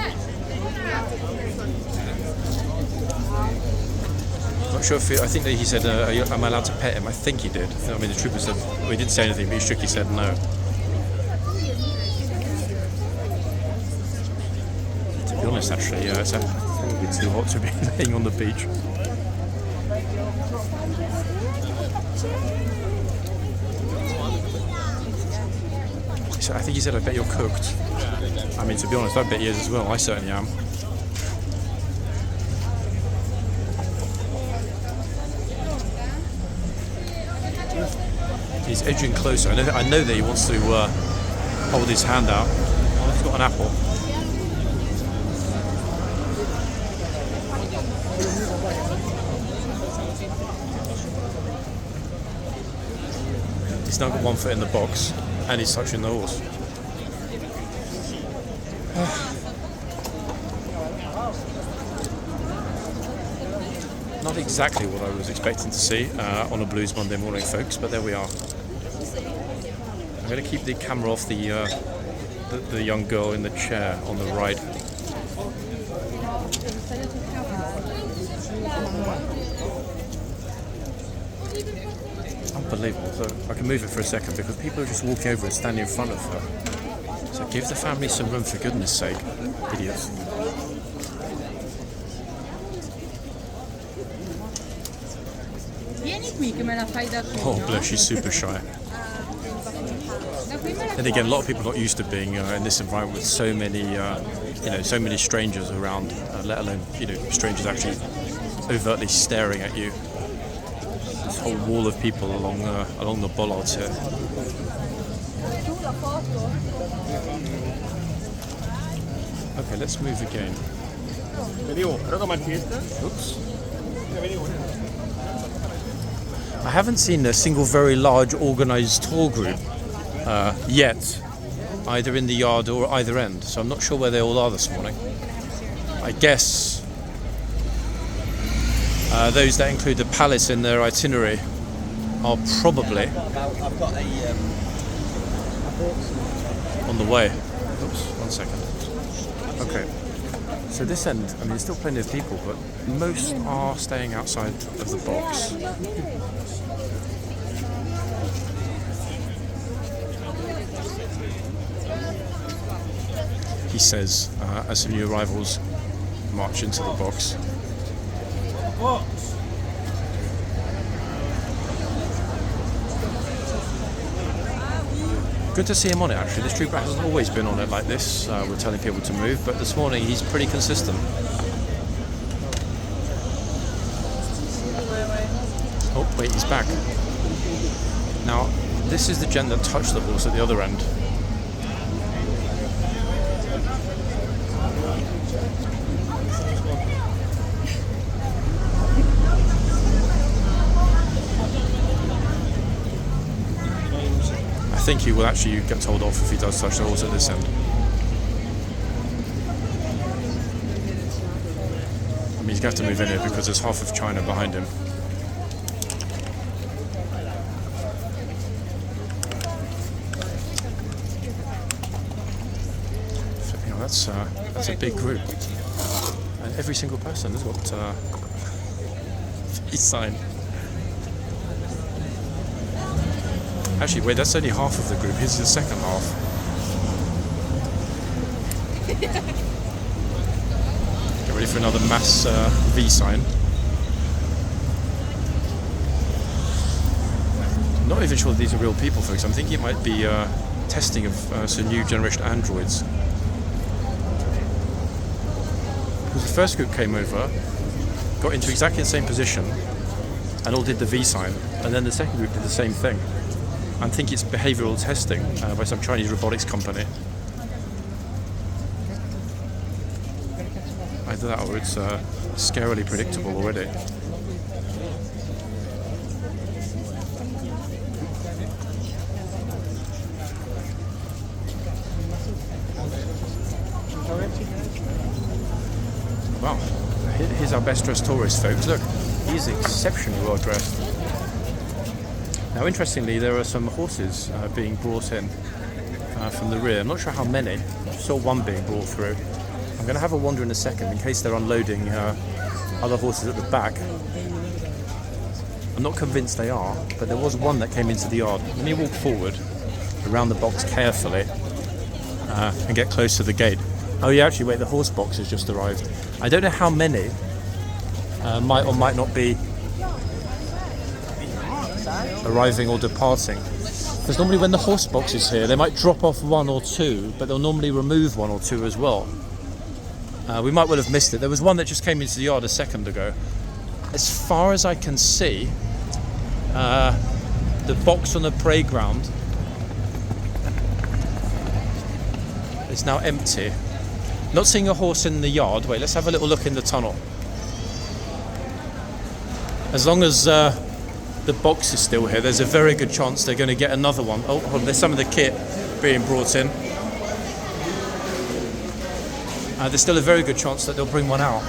Not sure if I think that he said, "Am I allowed to pet him?" I think he did. I mean, the trooper said, well, he didn't say anything, but he strictly said no. To be honest, actually, it's probably too hot to be laying on the beach. So I think he said, "I bet you're cooked." I mean, to be honest, I bet he is as well. I certainly am. He's edging closer. I know that he wants to hold his hand out. Oh, he's got an apple. He's now got 1 foot in the box, and he's touching the horse. Not exactly what I was expecting to see on a Blues Monday morning, folks, but there we are. I'm going to keep the camera off the young girl in the chair on the right. Unbelievable. So I can move it for a second because people are just walking over and standing in front of her. So give the family some room, for goodness sake, idiots. Vieni qui che me la fai da tu. Oh, bless, she's super shy. Da qui me And again, a lot of people are not used to being in this environment with so many, so many strangers around, let alone, strangers actually overtly staring at you. This whole wall of people along the bollards here. Okay, let's move again. Oops. I haven't seen a single very large organised tour group yet, either in the yard or either end, so I'm not sure where they all are this morning. I guess those that include the palace in their itinerary are probably on the way. Oops, 1 second. Okay, so this end, I mean, there's still plenty of people, but most are staying outside of the box. He says, as some new arrivals march into the box. Good to see him on it, actually. This trooper hasn't always been on it like this. We're telling people to move, but this morning he's pretty consistent. Oh, wait, he's back. Now, this is the gent that touched the horse at the other end. I think he will actually get told off if he does touch the horse at this end. I mean, he's going to have to move in here because there's half of China behind him. You know, that's a big group, and every single person has got his sign. Actually, wait, that's only half of the group. Here's the second half. Get ready for another mass V sign. I'm not even sure that these are real people, folks. I'm thinking it might be testing of some new generation androids. Because the first group came over, got into exactly the same position, and all did the V sign, and then the second group did the same thing. I think it's behavioural testing by some Chinese robotics company. Either that or it's scarily predictable already. Wow, here's our best dressed tourist, folks. Look, he's exceptionally well dressed. Now, interestingly, there are some horses being brought in from the rear. I'm not sure how many. I saw one being brought through. I'm going to have a wander in a second in case they're unloading other horses at the back. I'm not convinced they are, but there was one that came into the yard. Let me walk forward around the box carefully and get close to the gate. Oh yeah, actually, wait, the horse box has just arrived. I don't know how many might or might not be arriving or departing, because normally when the horse box is here they might drop off one or two, but they'll normally remove one or two as well. We might well have missed it. There was one that just came into the yard a second ago. As far as I can see, the box on the parade ground is now empty. Not seeing a horse in the yard. Wait, let's have a little look in the tunnel. As long as the box is still here, there's a very good chance they're going to get another one. Oh, hold on, there's some of the kit being brought in. There's still a very good chance that they'll bring one out.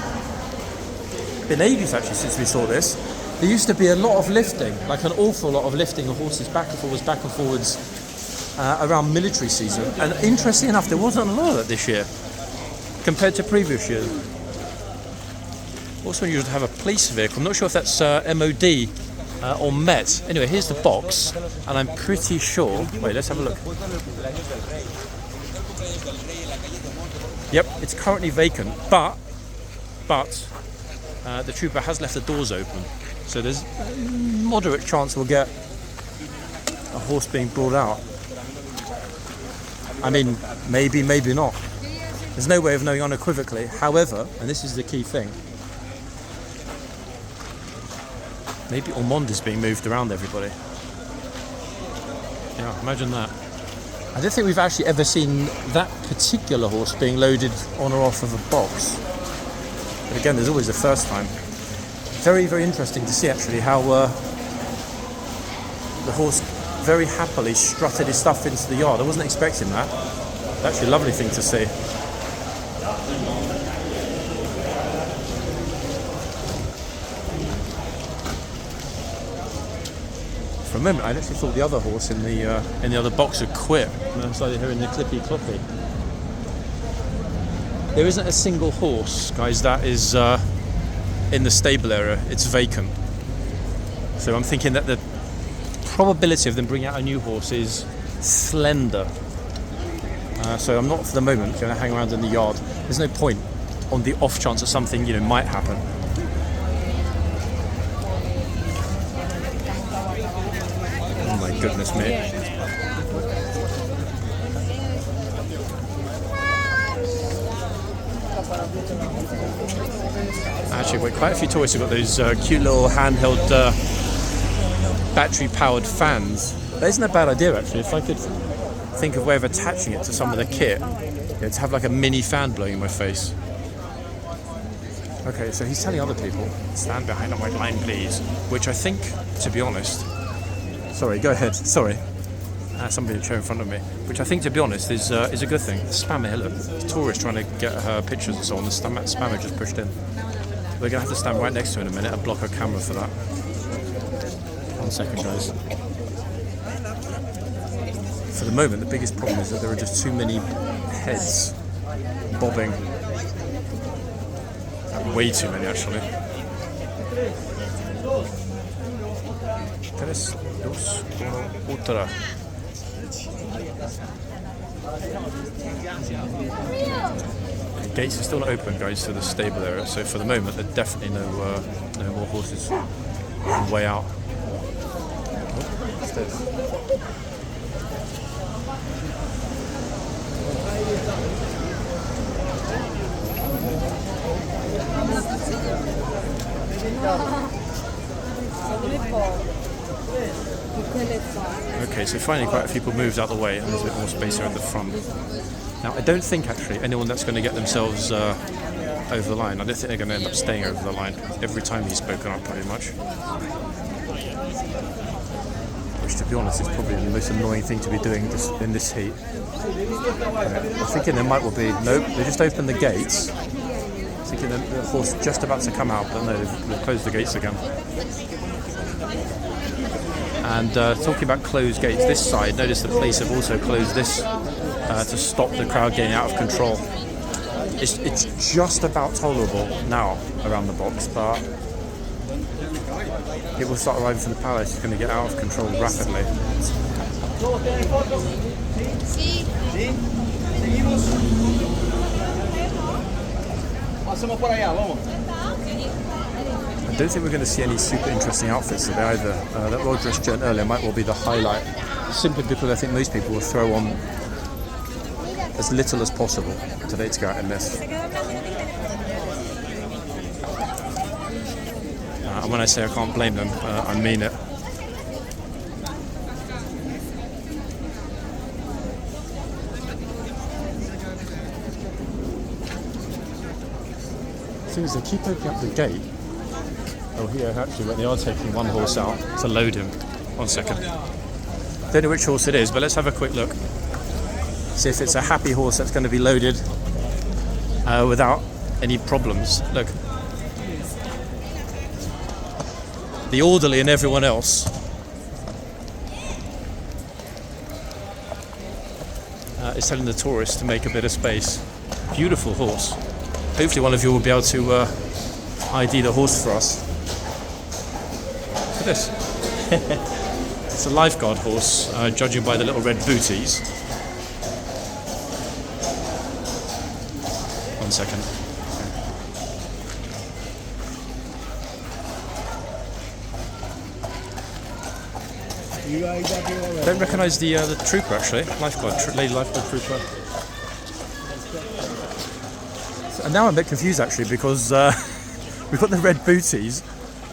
Been ages actually since we saw this. There used to be a lot of lifting, like an awful lot of lifting of horses back and forwards around military season. And interestingly enough, there wasn't a lot of that this year compared to previous years. Also unusual to have a police vehicle. I'm not sure if that's MOD or Met. Anyway, here's the box, and I'm pretty sure. Wait, let's have a look. Yep, it's currently vacant, but the trooper has left the doors open, so there's a moderate chance we'll get a horse being brought out. I mean, maybe, maybe not. There's no way of knowing unequivocally. However, and this is the key thing, maybe Ormond is being moved around everybody. Yeah, imagine that. I don't think we've actually ever seen that particular horse being loaded on or off of a box. But again, there's always a first time. Very, very interesting to see actually how the horse very happily strutted his stuff into the yard. I wasn't expecting that. It's actually a lovely thing to see. For a moment, I actually thought the other horse in the other box had quit. And I started hearing the clippy cloppy. There isn't a single horse, guys, that is in the stable area. It's vacant. So I'm thinking that the probability of them bringing out a new horse is slender. So I'm not, for the moment, going to hang around in the yard. There's no point on the off chance that something, might happen. Oh my goodness me. Actually, wait, quite a few tourists have got those cute little handheld battery-powered fans. That isn't a bad idea, actually. If I could think of a way of attaching it to some of the kit, to have like a mini fan blowing in my face. Okay, so he's telling other people, stand behind a white line, please. Which I think, to be honest... Sorry, go ahead. Sorry. Somebody in a chair in front of me. Which I think, to be honest, is a good thing. The spammer, look. Tourists trying to get her pictures and so on. The spammer just pushed in. We're going to have to stand right next to her in a minute and block her camera for that. 1 second, guys. For the moment, the biggest problem is that there are just too many heads bobbing. Way too many, actually. 3, 2, 1, ultra. The gates are still not open, guys, to the stable area. So for the moment, there are definitely no more horses on the way out. Oh, stairs. Okay, so finally quite a few people moved out of the way and there's a bit more space here at the front. Now, I don't think actually anyone that's going to get themselves over the line, I don't think they're going to end up staying over the line every time he's spoken up pretty much. Which, to be honest, is probably the most annoying thing to be doing in this heat. I'm thinking there might well be, nope, they just opened the gates. Thinking the horse is just about to come out, but no, they've closed the gates again. And talking about closed gates, this side, notice the police have also closed this to stop the crowd getting out of control. It's just about tolerable now around the box, but people start arriving from the palace. It's going to get out of control rapidly. I don't think we're going to see any super interesting outfits today either. That well-dressed gent earlier might well be the highlight, simply because I think most people will throw on as little as possible today to go out in this. And when I say I can't blame them, I mean it. The thing is, they keep opening up the gate. Oh, here, actually, when they are taking one horse out to load him. 1 second. Don't know which horse it is, but let's have a quick look. See if it's a happy horse that's going to be loaded without any problems. Look. The orderly and everyone else is telling the tourists to make a bit of space. Beautiful horse. Hopefully one of you will be able to ID the horse for us. Look at this. It's a lifeguard horse, judging by the little red booties. 1 second. Don't recognise the trooper actually, lady lifeguard trooper. And now I'm a bit confused actually because we've got the red booties,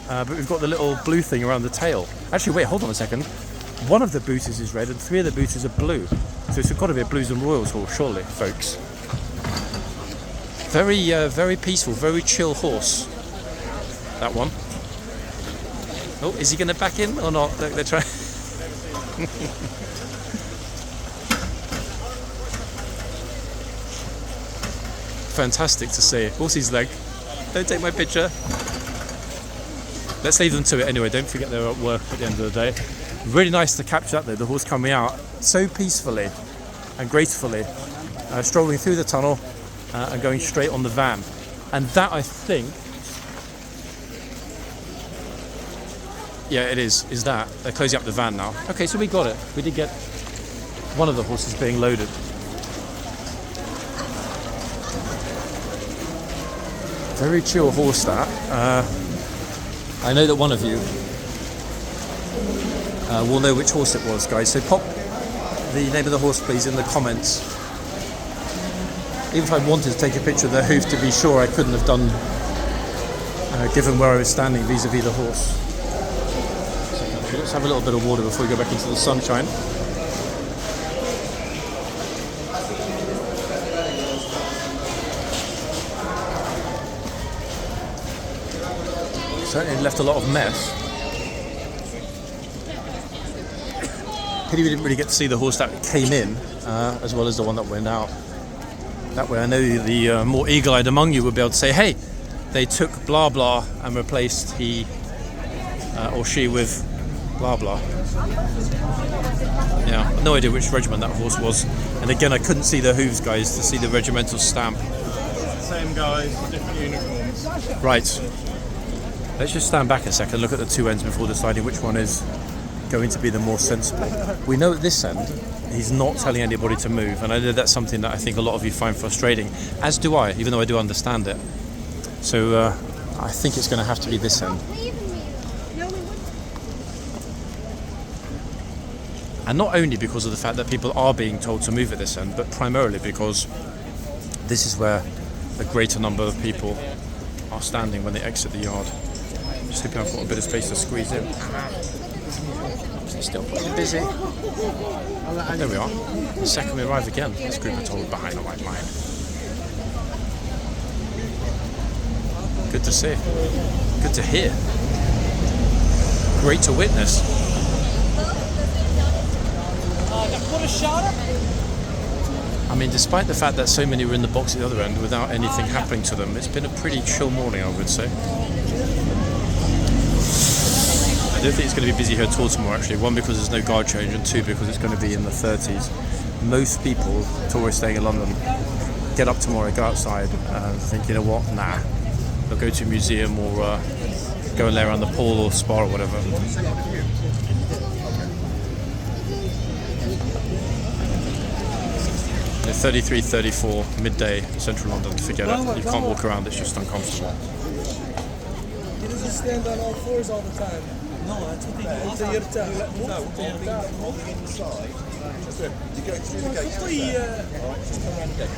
but we've got the little blue thing around the tail. Actually, wait, hold on a second. One of the booties is red and 3 of the booties are blue. So it's got to be a Blues and Royals horse, surely, folks. Very, very peaceful, very chill horse. That one. Oh, is he going to back in or not? They're trying. Fantastic to see. Horsey's leg. Don't take my picture. Let's leave them to it anyway. Don't forget they're at work at the end of the day. Really nice to capture that though, the horse coming out so peacefully and gracefully, strolling through the tunnel and going straight on the van. And that, I think, yeah, it is that. They're closing up the van now. Okay, so we got it. We did get one of the horses being loaded. Very chill horse that. I know that one of you will know which horse it was, guys. So pop the name of the horse, please, in the comments. Even if I wanted to take a picture of their hoof to be sure, I couldn't have done, given where I was standing vis-a-vis the horse. So let's have a little bit of water before we go back into the sunshine. Certainly left a lot of mess. Pity we didn't really get to see the horse that came in, as well as the one that went out. That way I know the more eagle-eyed among you would be able to say, hey, they took blah blah and replaced he or she with blah blah. Yeah, no idea which regiment that horse was. And again, I couldn't see the hooves, guys, to see the regimental stamp. Same guys, different uniforms. Right. Let's just stand back a second, look at the two ends before deciding which one is going to be the more sensible. We know at this end, he's not telling anybody to move, and I know that's something that I think a lot of you find frustrating, as do I, even though I do understand it. So I think it's going to have to be this end. And not only because of the fact that people are being told to move at this end, but primarily because this is where a greater number of people are standing when they exit the yard. Just hoping I've got a bit of space to squeeze in. It's still pretty busy. There we are. The second we arrive again, this group are told behind the white line. Good to see. Good to hear. Great to witness. I mean, despite the fact that so many were in the box at the other end without anything happening to them, it's been a pretty chill morning, I would say. I don't think it's going to be busy here at all tomorrow, actually. One, because there's no guard change, and two, because it's going to be in the 30s. Most people, tourists staying in London, get up tomorrow, go outside, and think, you know what, nah. They'll go to a museum or go and lay around the pool or spa or whatever. 33, 34, midday, central London, forget it. You can't walk around, it's just uncomfortable. He doesn't stand on all fours all the time. No, that's what they do. Until you're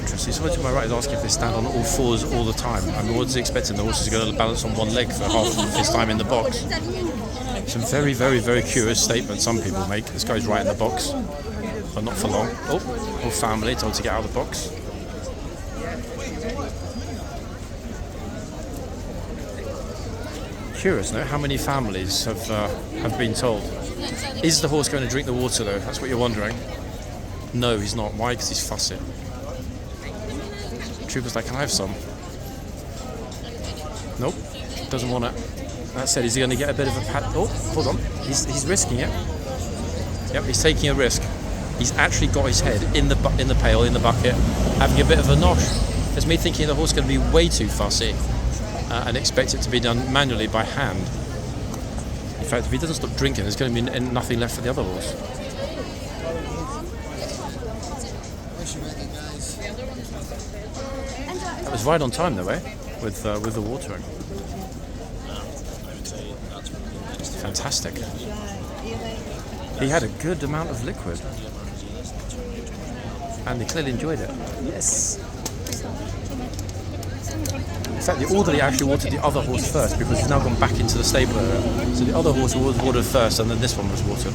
Interesting. Someone to my right is asking if they stand on all fours all the time. I mean, what's he expecting? The horse is going to balance on one leg for half of his time in the box. Some very, very, very curious statements some people make. This guy's right in the box, but not for long. Oh, whole family told to get out of the box. Curious, no? How many families have been told? Is the horse going to drink the water though? That's what you're wondering. No, he's not. Why? Because he's fussy. The trooper's like, can I have some? Nope, doesn't want it. That said, is he going to get a bit of a pat? Oh, hold on. He's risking it. Yep, he's taking a risk. He's actually got his head in the pail, in the bucket, having a bit of a nosh. There's me thinking the horse is going to be way too fussy and expect it to be done manually by hand. In fact, if he doesn't stop drinking, there's going to be nothing left for the other horse. That was right on time though, eh? With the watering. Fantastic. He had a good amount of liquid. And he clearly enjoyed it. Yes. In fact, the orderly actually watered the other horse first because he's now gone back into the stable area. So the other horse was watered first and then this one was watered.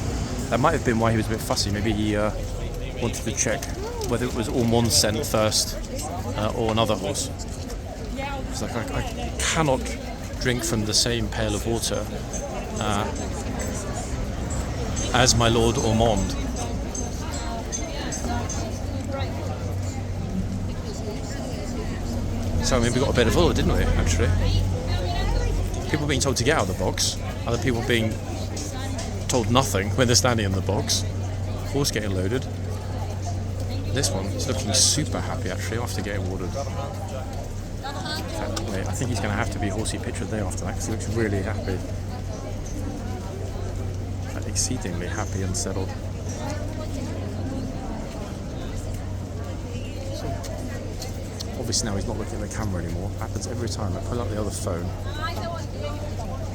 That might have been why he was a bit fussy. Maybe he wanted to check whether it was Ormond sent first or another horse. It's like I cannot drink from the same pail of water as my Lord Ormond. So I mean, we got a bit of all, didn't we, actually? People being told to get out of the box, other people being told nothing when they're standing in the box, horse getting loaded. This one is looking super happy, actually, after getting watered. Wait, I think he's going to have to be horsey pictured there after that, because he looks really happy. Like, exceedingly happy and settled. Obviously now he's not looking at the camera anymore. It happens every time. I pull out the other phone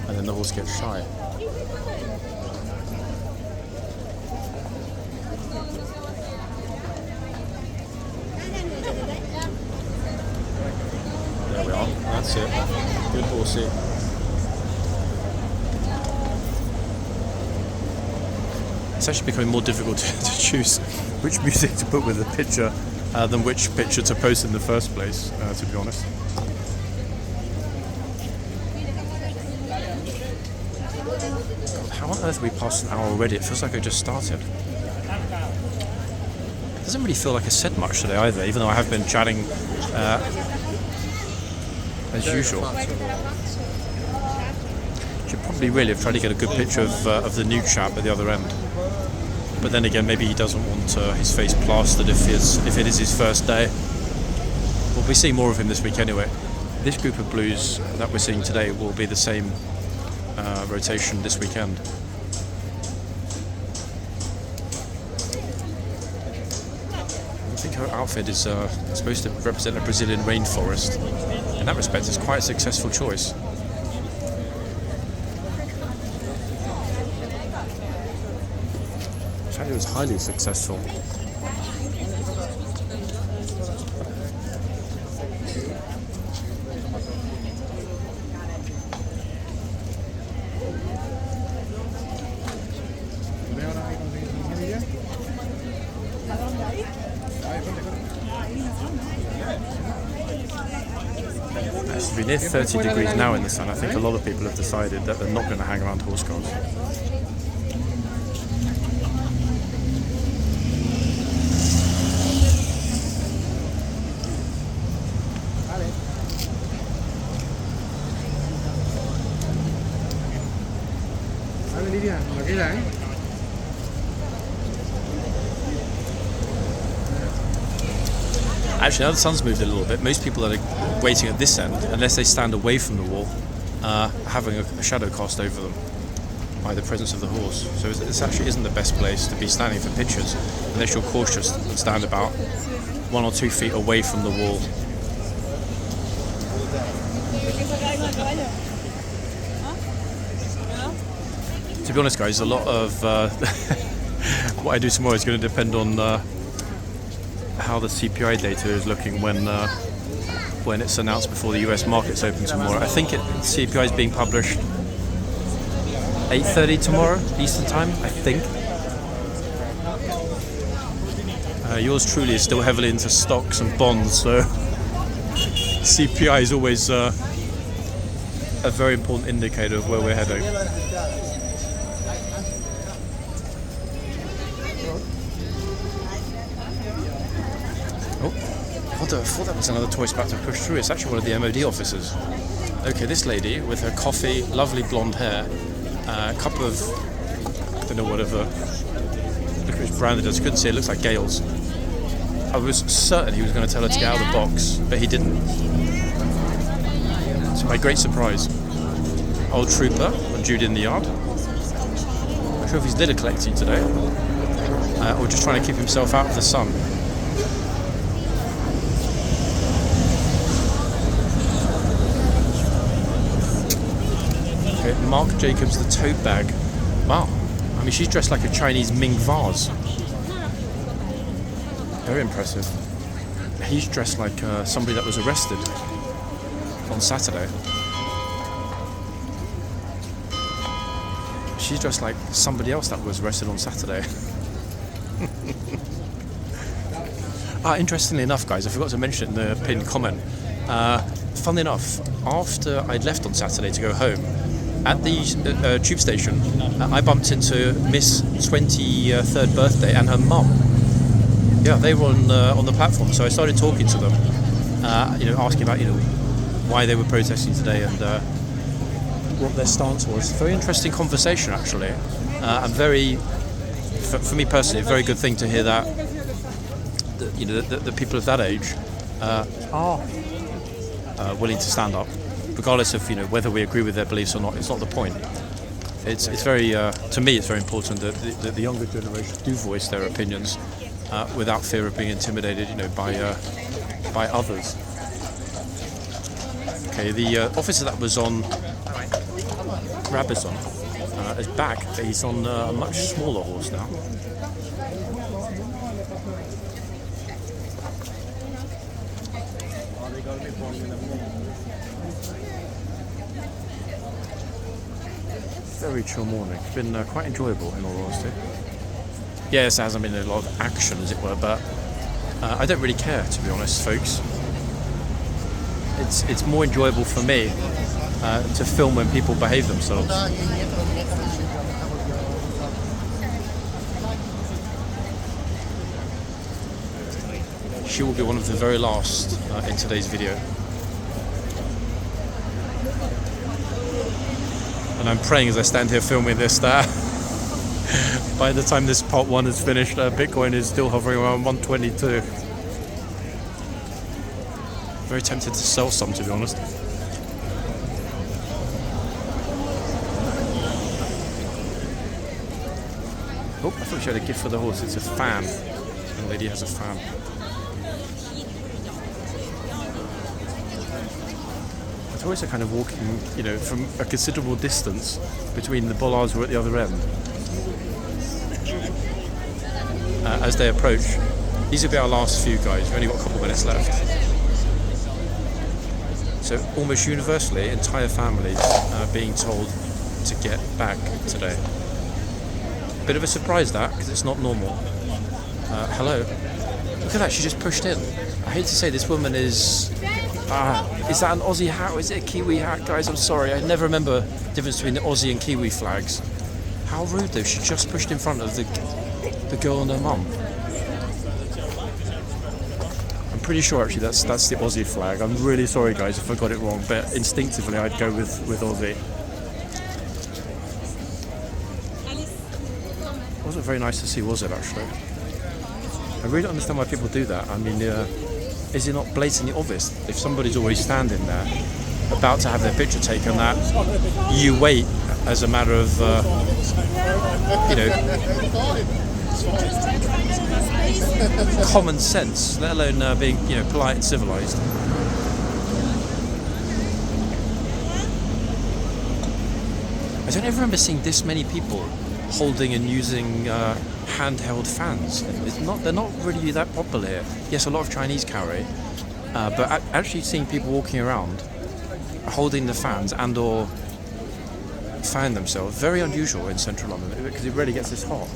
and then the horse gets shy. There we are. That's it. Good horsey. It's actually becoming more difficult to choose which music to put with the picture than which picture to post in the first place, to be honest. God, how on earth have we passed an hour already? It feels like I just started. It doesn't really feel like I said much today either, even though I have been chatting as usual. Should probably really have tried to get a good picture of the new chap at the other end. But then again, maybe he doesn't want his face plastered if it is his first day. We'll be seeing more of him this week anyway. This group of blues that we're seeing today will be the same rotation this weekend. I think her outfit is supposed to represent a Brazilian rainforest. In that respect, it's quite a successful choice. It was highly successful. It's been near 30 degrees now in the sun. I think a lot of people have decided that they're not going to hang around horse cars. Actually, now the sun's moved a little bit. Most people that are waiting at this end, unless they stand away from the wall, are having a shadow cast over them by the presence of the horse. So this actually isn't the best place to be standing for pictures, unless you're cautious and stand about 1 or 2 feet away from the wall. To be honest, guys, a lot of what I do tomorrow is going to depend on how the CPI data is looking when it's announced before the US markets open tomorrow. I think CPI is being published 8:30 tomorrow Eastern time, I think. Yours truly is still heavily into stocks and bonds, so CPI is always a very important indicator of where we're heading. Oh, I thought that was another tourist about to push through. It's actually one of the MOD officers. Okay, this lady with her coffee, lovely blonde hair, a cup of, I don't know, whatever, look at which brand it is, I couldn't see, it looks like Gale's. I was certain he was going to tell her to get out of the box, but he didn't. To my great surprise. Old trooper on duty in the yard. I'm not sure if he's litter collecting today, or just trying to keep himself out of the sun. Okay, Mark Jacobs, the tote bag. Wow, I mean, she's dressed like a Chinese Ming vase. Very impressive. He's dressed like somebody that was arrested on Saturday. She's dressed like somebody else that was arrested on Saturday. Interestingly enough, guys, I forgot to mention it in the pinned comment. Funnily enough, after I'd left on Saturday to go home, at the tube station, I bumped into Miss 23rd birthday and her mum. Yeah, they were on the platform, so I started talking to them, asking about why they were protesting today and what their stance was. Very interesting conversation, actually, and very, for me personally, a very good thing to hear that the people of that age are willing to stand up, regardless of whether we agree with their beliefs or not. It's not the point. It's very to me it's very important that the younger generation do voice their opinions without fear of being intimidated, by others. Okay, the officer that was on Rabison is back. He's on a much smaller horse now. Very chill morning. It's been quite enjoyable, in all honesty. Yes, there hasn't been a lot of action, as it were, but I don't really care, to be honest, folks. It's more enjoyable for me to film when people behave themselves. She will be one of the very last in today's video. And I'm praying as I stand here filming this that by the time this part 1 is finished, Bitcoin is still hovering around 122. Very tempted to sell some, to be honest. Oh, I thought she had a gift for the horse. It's a fan. The lady has a fan. It's always a kind of walking, from a considerable distance between the bollards who are at the other end. As they approach, these will be our last few, guys. We've only got a couple of minutes left. So almost universally, entire families are being told to get back today. Bit of a surprise that, because it's not normal. Hello. Look at that, she just pushed in. I hate to say this woman is that an Aussie hat or is it a Kiwi hat? Guys, I'm sorry, I never remember the difference between the Aussie and Kiwi flags. How rude though, she just pushed in front of the girl and her mum. I'm pretty sure actually that's the Aussie flag. I'm really sorry guys if I got it wrong, but instinctively I'd go with Aussie. It wasn't very nice to see, was it actually? I really don't understand why people do that. I mean, is it not blatantly obvious? If somebody's always standing there, about to have their picture taken, that you wait as a matter of, common sense, let alone being, polite and civilized. I don't ever remember seeing this many people holding and using handheld fans. They're not really that popular here. Yes, a lot of Chinese carry, but actually seeing people walking around holding the fans and or fan themselves, very unusual in central London because it really gets this hot.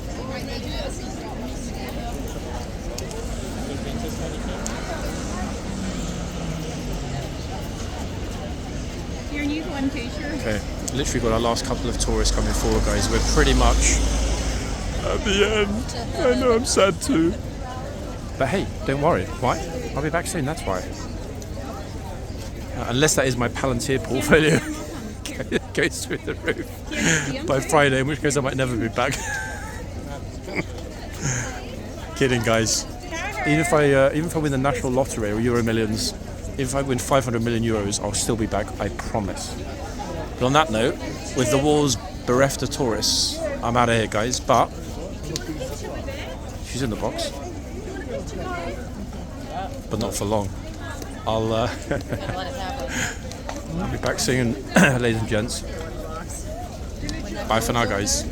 Your new one t-shirt. Okay, literally got our last couple of tourists coming forward, guys. We're pretty much at the end. I know, I'm sad too. But hey, don't worry. Why? I'll be back soon, that's why. Unless that is my Palantir portfolio goes through the roof by Friday, in which case I might never be back. Kidding, guys. Even if I win the national lottery or Euro Millions, if I win 500 million euros, I'll still be back, I promise. But on that note, with the wars bereft of tourists, I'm out of here, guys. But she's in the box, but not for long. I'll be back soon, ladies and gents. Bye for now, guys.